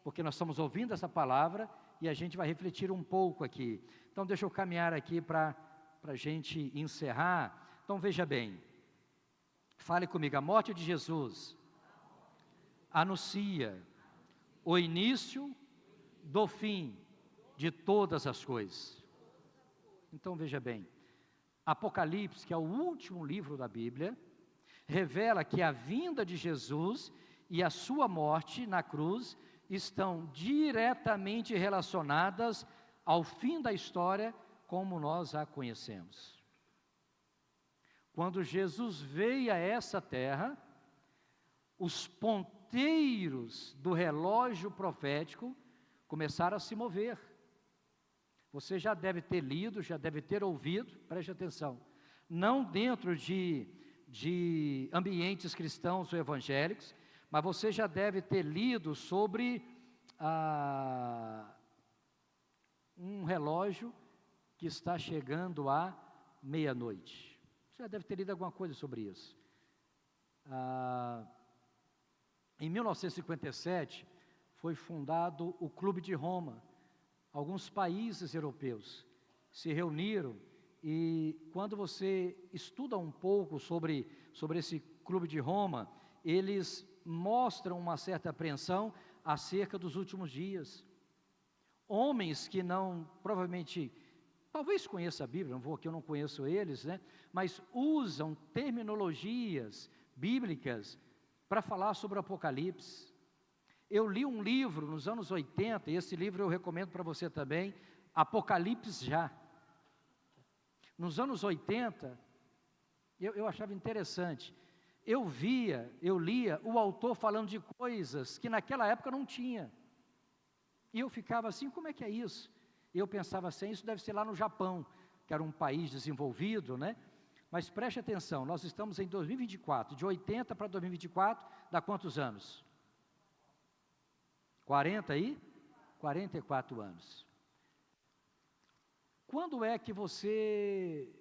Porque nós estamos ouvindo essa palavra e a gente vai refletir um pouco aqui. Então deixa eu caminhar aqui para a gente encerrar. Então veja bem, fale comigo, a morte de Jesus anuncia o início do fim de todas as coisas. Então veja bem, Apocalipse, que é o último livro da Bíblia, revela que a vinda de Jesus e a sua morte na cruz estão diretamente relacionadas ao fim da história como nós a conhecemos. quando Jesus veio a essa terra, os ponteiros do relógio profético começaram a se mover. Você já deve ter lido, já deve ter ouvido, preste atenção, não dentro de ambientes cristãos ou evangélicos, mas você já deve ter lido sobre um relógio que está chegando à meia-noite. Você já deve ter lido alguma coisa sobre isso. Em 1957, foi fundado o Clube de Roma. Alguns países europeus se reuniram e quando você estuda um pouco sobre esse Clube de Roma, eles mostram uma certa apreensão acerca dos últimos dias. Homens que não, provavelmente, talvez conheça a Bíblia, não vou aqui, eu não conheço eles, né? Mas usam terminologias bíblicas para falar sobre o Apocalipse. Eu li um livro nos anos 80, e esse livro eu recomendo para você também, Apocalipse Já. Nos anos 80, eu achava interessante, eu lia o autor falando de coisas que naquela época não tinha, e eu ficava assim, como é que é isso? E eu pensava assim, isso deve ser lá no Japão, que era um país desenvolvido, né? Mas preste atenção, nós estamos em 2024, de 80 para 2024, dá quantos anos? 44 anos. Quando é que você,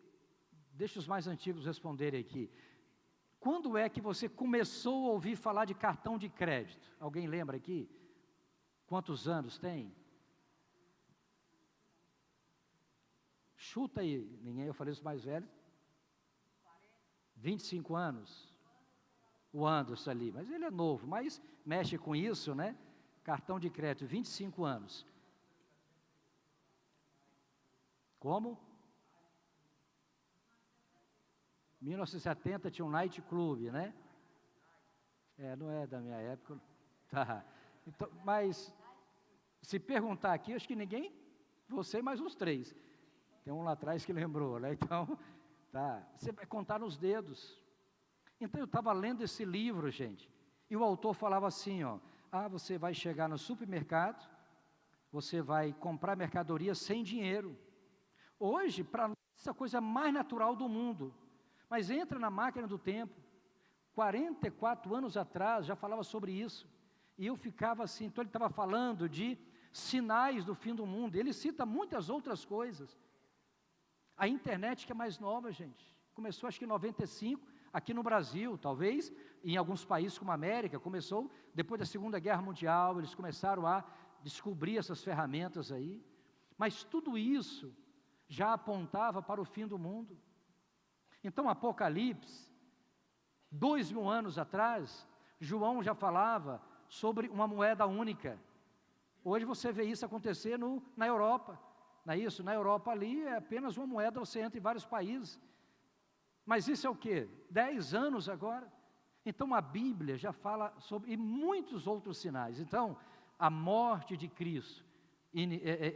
deixa os mais antigos responderem aqui, quando é que você começou a ouvir falar de cartão de crédito? Alguém lembra aqui? Quantos anos tem? Chuta aí, ninguém, eu falei os mais velhos. 25 anos. O Anderson ali, mas ele é novo, mas mexe com isso, né? Cartão de crédito, 25 anos. Como? 1970 tinha um night club, né? Não é da minha época. Tá. Então, mas, se perguntar aqui, acho que ninguém, você e mais uns 3. Tem um lá atrás que lembrou, né? Então, tá. Você vai contar nos dedos. Então, eu estava lendo esse livro, gente, e o autor falava assim, ó, você vai chegar no supermercado, você vai comprar mercadoria sem dinheiro. Hoje, para nós, essa coisa mais natural do mundo. Mas entra na máquina do tempo. 44 anos atrás, já falava sobre isso. E eu ficava assim, então ele estava falando de sinais do fim do mundo. Ele cita muitas outras coisas. A internet que é mais nova, gente. Começou acho que em 95, aqui no Brasil, talvez, em alguns países como a América, começou depois da Segunda Guerra Mundial, eles começaram a descobrir essas ferramentas aí, mas tudo isso já apontava para o fim do mundo. Então, Apocalipse, 2000 anos atrás, João já falava sobre uma moeda única. Hoje você vê isso acontecer na Europa, não é isso? Na Europa ali é apenas uma moeda, você entra em vários países. Mas isso é o quê? 10 anos agora? Então a Bíblia já fala sobre, e muitos outros sinais. Então, a morte de Cristo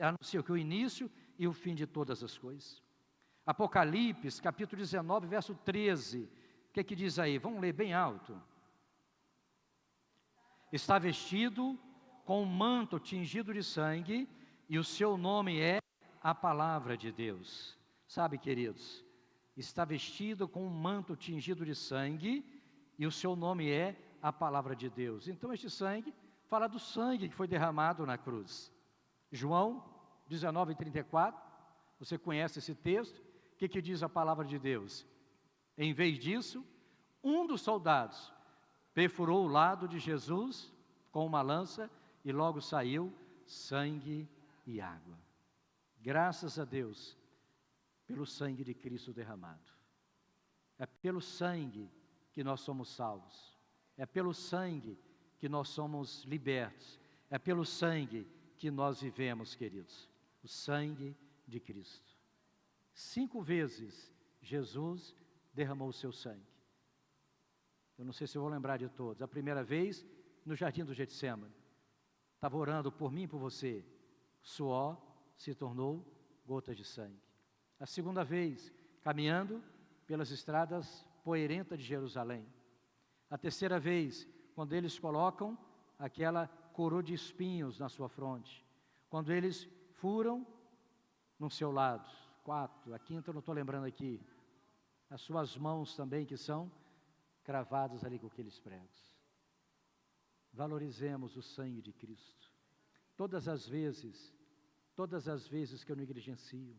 anuncia que o início e o fim de todas as coisas. Apocalipse, capítulo 19, verso 13. O que diz aí? Vamos ler bem alto. Está vestido com um manto tingido de sangue, e o seu nome é a Palavra de Deus. Sabe, queridos, está vestido com um manto tingido de sangue, e o seu nome é a Palavra de Deus. Então este sangue fala do sangue que foi derramado na cruz. João 19:34, você conhece esse texto? O que diz a Palavra de Deus? Em vez disso, um dos soldados perfurou o lado de Jesus com uma lança, e logo saiu sangue e água. Graças a Deus pelo sangue de Cristo derramado. É pelo sangue que nós somos salvos. É pelo sangue que nós somos libertos. É pelo sangue que nós vivemos, queridos. O sangue de Cristo. 5 vezes Jesus derramou o seu sangue. Eu não sei se eu vou lembrar de todos. A primeira vez, no jardim do Getsemane. Estava orando por mim e por você. Suor se tornou gotas de sangue. A segunda vez, caminhando pelas estradas poeirentas de Jerusalém. A terceira vez, quando eles colocam aquela coroa de espinhos na sua fronte. Quando eles furam no seu lado. 4, a quinta eu não estou lembrando aqui. As suas mãos também que são cravadas ali com aqueles pregos. Valorizemos o sangue de Cristo. Todas as vezes que eu negligencio,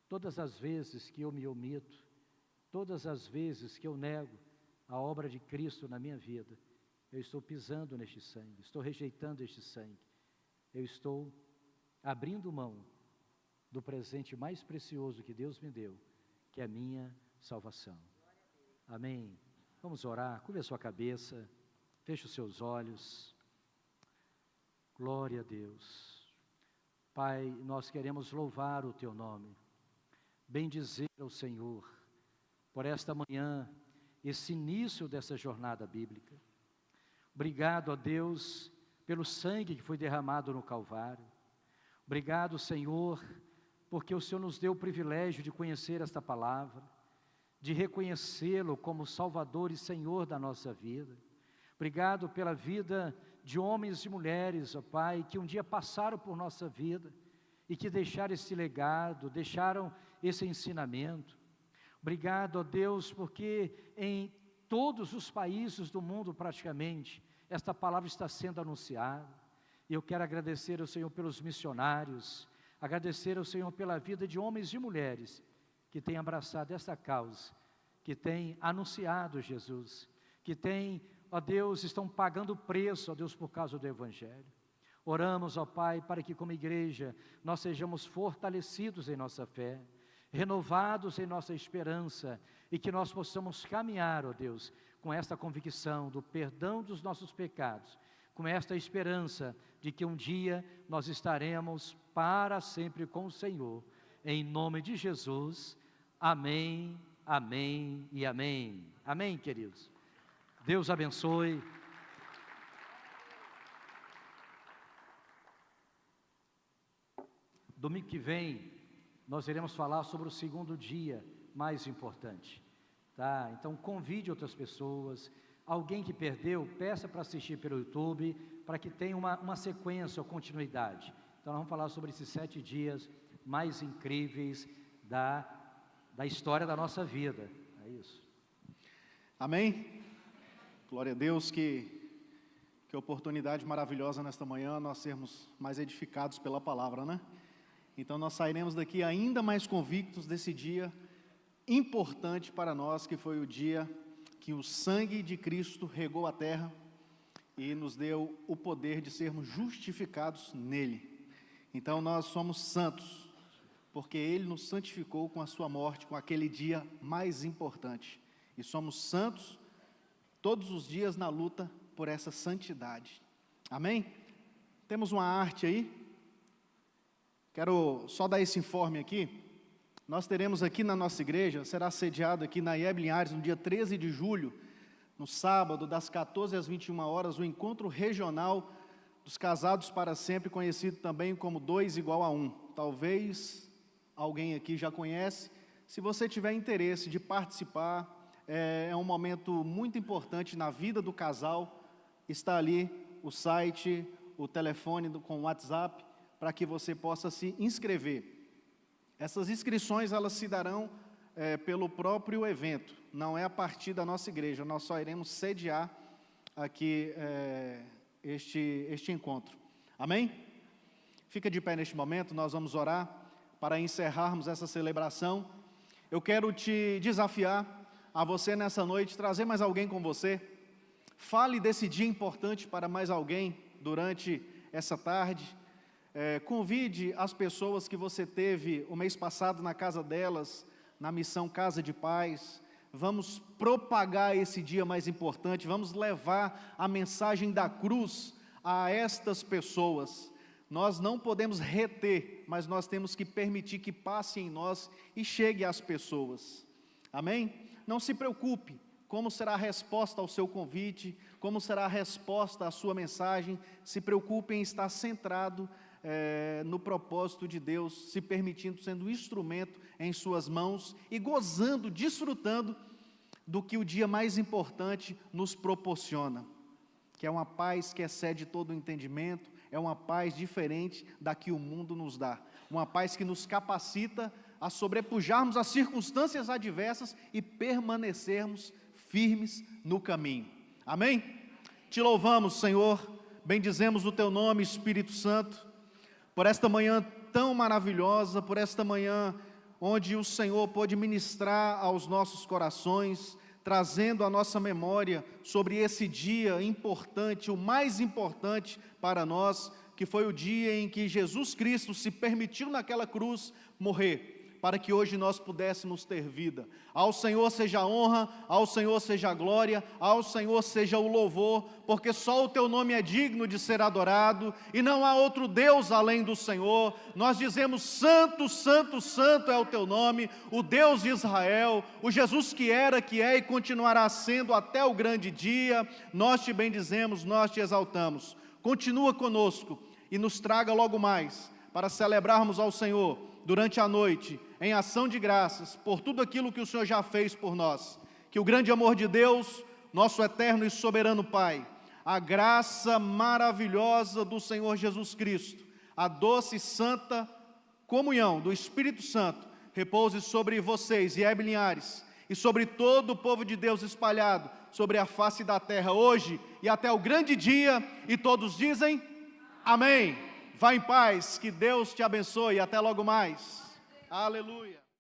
todas as vezes que eu me omito, todas as vezes que eu nego a obra de Cristo na minha vida, eu estou pisando neste sangue, estou rejeitando este sangue, eu estou abrindo mão do presente mais precioso que Deus me deu, que é a minha salvação. Amém? Vamos orar, curva a sua cabeça, feche os seus olhos. Glória a Deus. Pai, nós queremos louvar o Teu nome, bendizer ao Senhor, por esta manhã, esse início dessa jornada bíblica. Obrigado a Deus, pelo sangue que foi derramado no Calvário. Obrigado, Senhor, porque o Senhor nos deu o privilégio de conhecer esta palavra, de reconhecê-lo como Salvador e Senhor da nossa vida. Obrigado pela vida de homens e mulheres, ó Pai, que um dia passaram por nossa vida e que deixaram esse legado, deixaram esse ensinamento. Obrigado, ó Deus, porque em todos os países do mundo praticamente, esta palavra está sendo anunciada. E eu quero agradecer ao Senhor pelos missionários, agradecer ao Senhor pela vida de homens e mulheres que têm abraçado esta causa, que têm anunciado Jesus, que têm, ó Deus, estão pagando o preço, ó Deus, por causa do Evangelho. Oramos, ó Pai, para que como igreja nós sejamos fortalecidos em nossa fé, renovados em nossa esperança e que nós possamos caminhar, ó Deus, com esta convicção do perdão dos nossos pecados, com esta esperança de que um dia nós estaremos para sempre com o Senhor. Em nome de Jesus, amém, amém e amém. Amém, queridos. Deus abençoe. Domingo que vem, nós iremos falar sobre o segundo dia mais importante, tá? Então convide outras pessoas, alguém que perdeu, peça para assistir pelo YouTube, para que tenha uma sequência ou continuidade. Então nós vamos falar sobre esses 7 dias mais incríveis da história da nossa vida, é isso.
Amém? Glória a Deus, que oportunidade maravilhosa nesta manhã, nós sermos mais edificados pela palavra, né? Então nós sairemos daqui ainda mais convictos desse dia importante para nós, que foi o dia que o sangue de Cristo regou a terra e nos deu o poder de sermos justificados nele. Então nós somos santos, porque Ele nos santificou com a sua morte, com aquele dia mais importante. E somos santos todos os dias na luta por essa santidade. Amém? Temos uma arte aí. Quero só dar esse informe aqui. Nós teremos aqui na nossa igreja, será sediado aqui na IEB Linhares, no dia 13 de julho, no sábado, das 14 às 21 horas, o encontro regional dos casados para sempre, conhecido também como 2 igual a 1. Talvez alguém aqui já conhece. Se você tiver interesse de participar, é um momento muito importante na vida do casal. Está ali o site, o telefone com o WhatsApp, para que você possa se inscrever. Essas inscrições, elas se darão pelo próprio evento, não é a partir da nossa igreja, nós só iremos sediar aqui este encontro. Amém? Fica de pé neste momento, nós vamos orar para encerrarmos essa celebração. Eu quero te desafiar a você nessa noite, trazer mais alguém com você. Fale desse dia importante para mais alguém durante essa tarde. Convide as pessoas que você teve o mês passado na casa delas, na missão Casa de Paz. Vamos propagar esse dia mais importante, vamos levar a mensagem da cruz a estas pessoas. Nós não podemos reter, mas nós temos que permitir que passe em nós e chegue às pessoas. Amém? Não se preocupe como será a resposta ao seu convite, como será a resposta à sua mensagem. Se preocupe em estar centrado no propósito de Deus, se permitindo, sendo um instrumento em suas mãos e gozando, desfrutando do que o dia mais importante nos proporciona, que é uma paz que excede todo o entendimento, é uma paz diferente da que o mundo nos dá, uma paz que nos capacita a sobrepujarmos as circunstâncias adversas e permanecermos firmes no caminho. Amém? Te louvamos, Senhor, bendizemos o Teu nome, Espírito Santo, por esta manhã tão maravilhosa, por esta manhã onde o Senhor pôde ministrar aos nossos corações, trazendo à nossa memória sobre esse dia importante, o mais importante para nós, que foi o dia em que Jesus Cristo se permitiu naquela cruz morrer, para que hoje nós pudéssemos ter vida. Ao Senhor seja a honra, ao Senhor seja a glória, ao Senhor seja o louvor, porque só o Teu nome é digno de ser adorado, e não há outro Deus além do Senhor. Nós dizemos: santo, santo, santo é o Teu nome, o Deus de Israel, o Jesus que era, que é e continuará sendo até o grande dia. Nós Te bendizemos, nós Te exaltamos. Continua conosco e nos traga logo mais, para celebrarmos ao Senhor durante a noite, em ação de graças, por tudo aquilo que o Senhor já fez por nós. Que o grande amor de Deus, nosso eterno e soberano Pai, a graça maravilhosa do Senhor Jesus Cristo, a doce e santa comunhão do Espírito Santo, repouse sobre vocês e Hebe Linhares, e sobre todo o povo de Deus espalhado sobre a face da terra, hoje e até o grande dia, e todos dizem amém. Vá em paz, que Deus te abençoe, até logo mais. Aleluia.